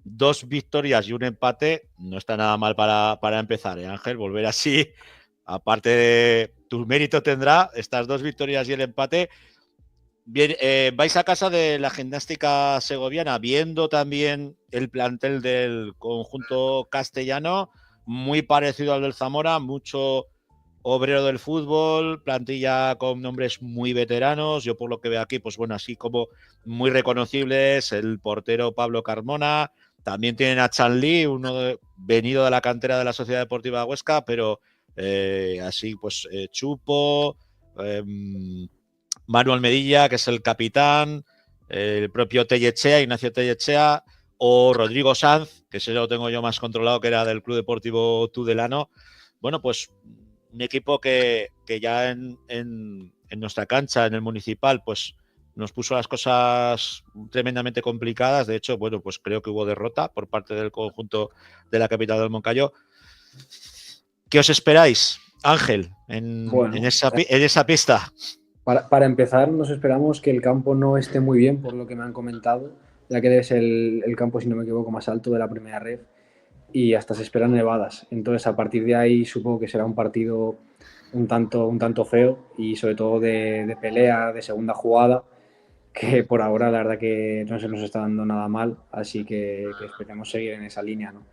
2 victorias y un empate, no está nada mal para empezar, Ángel, volver así aparte de tu mérito tendrá estas 2 victorias y el empate. Bien, vais a casa de la Gimnástica Segoviana, viendo también el plantel del conjunto castellano, muy parecido al del Zamora, mucho obrero del fútbol, plantilla con nombres muy veteranos. Yo por lo que veo aquí, pues bueno, así como muy reconocibles, el portero Pablo Carmona, también tienen a Chan Lee, venido de la cantera de la Sociedad Deportiva Huesca, pero así pues Chupo, Manu Almedilla, que es el capitán, el propio Ignacio Tellechea, o Rodrigo Sanz, que ese lo tengo yo más controlado, que era del Club Deportivo Tudelano. Bueno, pues un equipo que ya en nuestra cancha, en el municipal, pues nos puso las cosas tremendamente complicadas. De hecho, bueno, pues creo que hubo derrota por parte del conjunto de la capital del Moncayo. ¿Qué os esperáis, Ángel, en esa pista? Para empezar, nos esperamos que el campo no esté muy bien, por lo que me han comentado, ya que es el campo, si no me equivoco, más alto de la primera red, y hasta se esperan nevadas. Entonces, a partir de ahí, supongo que será un partido un tanto feo, y sobre todo de pelea, de segunda jugada, que por ahora la verdad que no se nos está dando nada mal, así que esperemos seguir en esa línea, ¿no?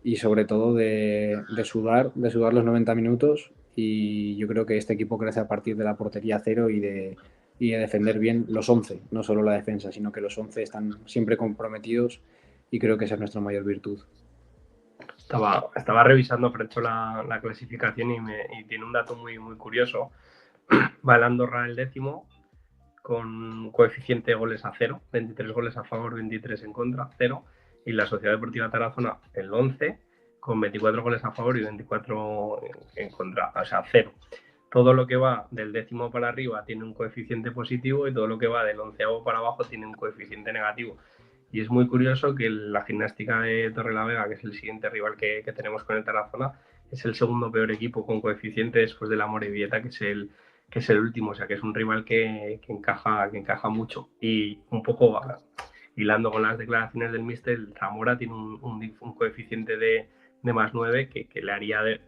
Y sobre todo de sudar los 90 minutos, y yo creo que este equipo crece a partir de la portería cero y de defender bien los 11, no solo la defensa, sino que los 11 están siempre comprometidos, y creo que esa es nuestra mayor virtud. Estaba revisando, Francho, la clasificación y tiene un dato muy, muy curioso. Va el Andorra el 10º con coeficiente de goles a 0, 23 goles a favor, 23 en contra, 0. Y la Sociedad Deportiva Tarazona el 11 con 24 goles a favor y 24 en contra, o sea, 0. Todo lo que va del 10º para arriba tiene un coeficiente positivo y todo lo que va del 11º para abajo tiene un coeficiente negativo. Y es muy curioso que la Gimnástica de Torrelavega, que es el siguiente rival que tenemos con el Tarazona, es el segundo peor equipo con coeficiente después del Amorebieta, que es el último. O sea, que es un rival que encaja mucho. Y un poco hilando con las declaraciones del míster, el Zamora tiene un coeficiente de más 9 que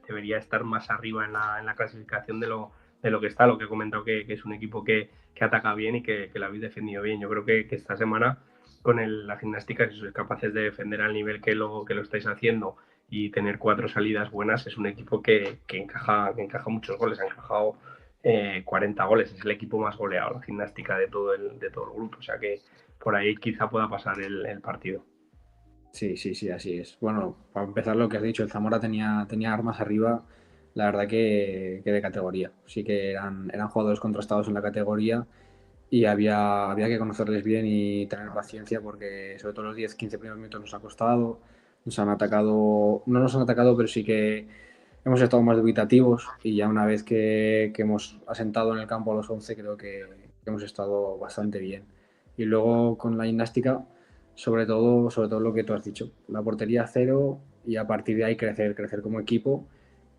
debería estar más arriba en la clasificación de lo que está, lo que he comentado, que es un equipo que ataca bien y que lo habéis defendido bien. Yo creo que esta semana con la Gimnástica, si sois capaces de defender al nivel que lo estáis haciendo y tener 4 salidas buenas, es un equipo que encaja muchos goles. Ha encajado 40 goles, es el equipo más goleado, la Gimnástica, de todo el grupo. O sea que por ahí quizá pueda pasar el partido. Sí, así es. Bueno, para empezar, lo que has dicho, el Zamora tenía armas arriba, la verdad que de categoría. Sí que eran jugadores contrastados en la categoría, y había que conocerles bien y tener paciencia, porque sobre todo los 10-15 primeros minutos nos ha costado. No nos han atacado, pero sí que hemos estado más dubitativos, y ya una vez que hemos asentado en el campo a los 11, creo que hemos estado bastante bien. Y luego con la Gimnástica, sobre todo lo que tú has dicho, la portería cero, y a partir de ahí crecer como equipo,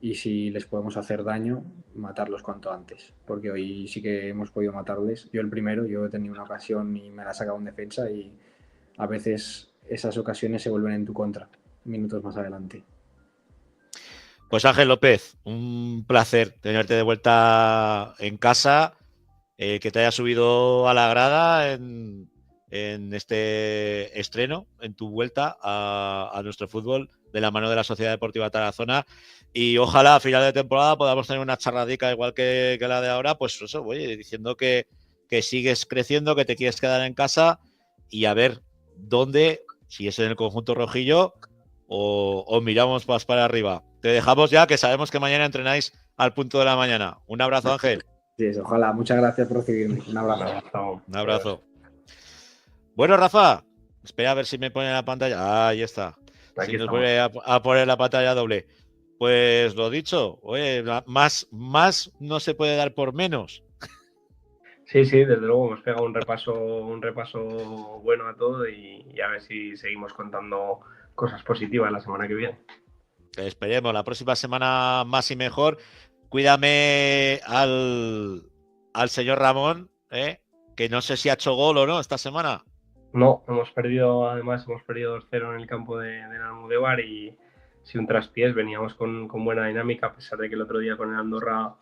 y si les podemos hacer daño, matarlos cuanto antes, porque hoy sí que hemos podido matarles. Yo el primero, yo he tenido una ocasión y me la ha sacado en defensa, y a veces esas ocasiones se vuelven en tu contra minutos más adelante. Pues Ángel López, un placer tenerte de vuelta en casa, que te haya subido a la grada en este estreno, en tu vuelta a nuestro fútbol de la mano de la Sociedad Deportiva Tarazona, y ojalá a final de temporada podamos tener una charradica igual que la de ahora, pues eso, oye, diciendo que sigues creciendo, que te quieres quedar en casa, y a ver dónde, si es en el conjunto rojillo o miramos más para arriba. Te dejamos ya, que sabemos que mañana entrenáis al punto de la mañana. Un abrazo, Ángel. Sí, ojalá. Muchas gracias por recibirme. Un abrazo. Un abrazo. Bueno, Rafa, espera a ver si me pone la pantalla. Ahí está. Si nos vuelve a poner la pantalla doble. Pues lo dicho, oye, más no se puede dar por menos. Sí, desde luego hemos pegado un repaso bueno a todo, y a ver si seguimos contando cosas positivas la semana que viene. Esperemos, la próxima semana más y mejor. Cuídame al señor Ramón, que no sé si ha hecho gol o no esta semana. No, hemos perdido 2-0 en el campo de Almudévar, y un traspiés, veníamos con buena dinámica, a pesar de que el otro día con el Andorra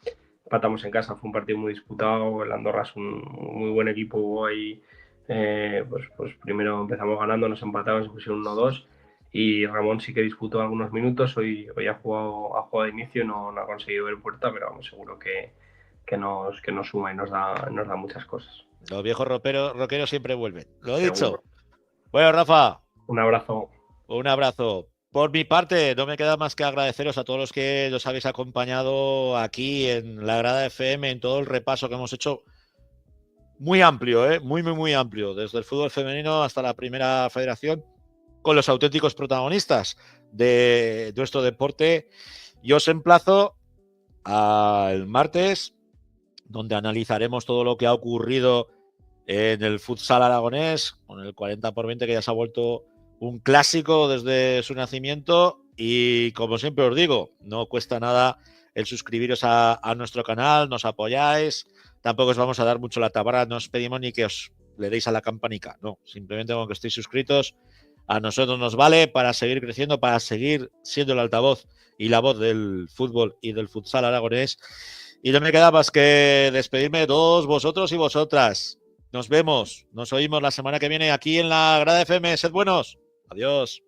empatamos en casa, fue un partido muy disputado, el Andorra es un muy buen equipo, hubo ahí, pues primero empezamos ganando, nos empatamos, se pusieron 1-2 y Ramón sí que disputó algunos minutos, hoy ha jugado de inicio, no ha conseguido ver puerta, pero vamos, seguro que nos suma y nos da muchas cosas. Los viejos rockeros siempre vuelven. Lo he Seguro. dicho. Bueno, Rafa. Un abrazo. Un abrazo. Por mi parte, no me queda más que agradeceros a todos los que nos habéis acompañado aquí en la Grada FM, en todo el repaso que hemos hecho. Muy amplio, muy amplio, desde el fútbol femenino hasta la primera federación, con los auténticos protagonistas de nuestro deporte. Y os emplazo al martes, donde analizaremos todo lo que ha ocurrido en el futsal aragonés, con el 40x20 que ya se ha vuelto un clásico desde su nacimiento. Y como siempre os digo, no cuesta nada el suscribiros a nuestro canal, nos apoyáis, tampoco os vamos a dar mucho la tabarra, no os pedimos ni que os le deis a la campanica, no, simplemente con que estéis suscritos a nosotros nos vale para seguir creciendo, para seguir siendo el altavoz y la voz del fútbol y del futsal aragonés. Y no me queda más que despedirme de todos vosotros y vosotras. Nos vemos, nos oímos la semana que viene aquí en la Grada FM. Sed buenos. Adiós.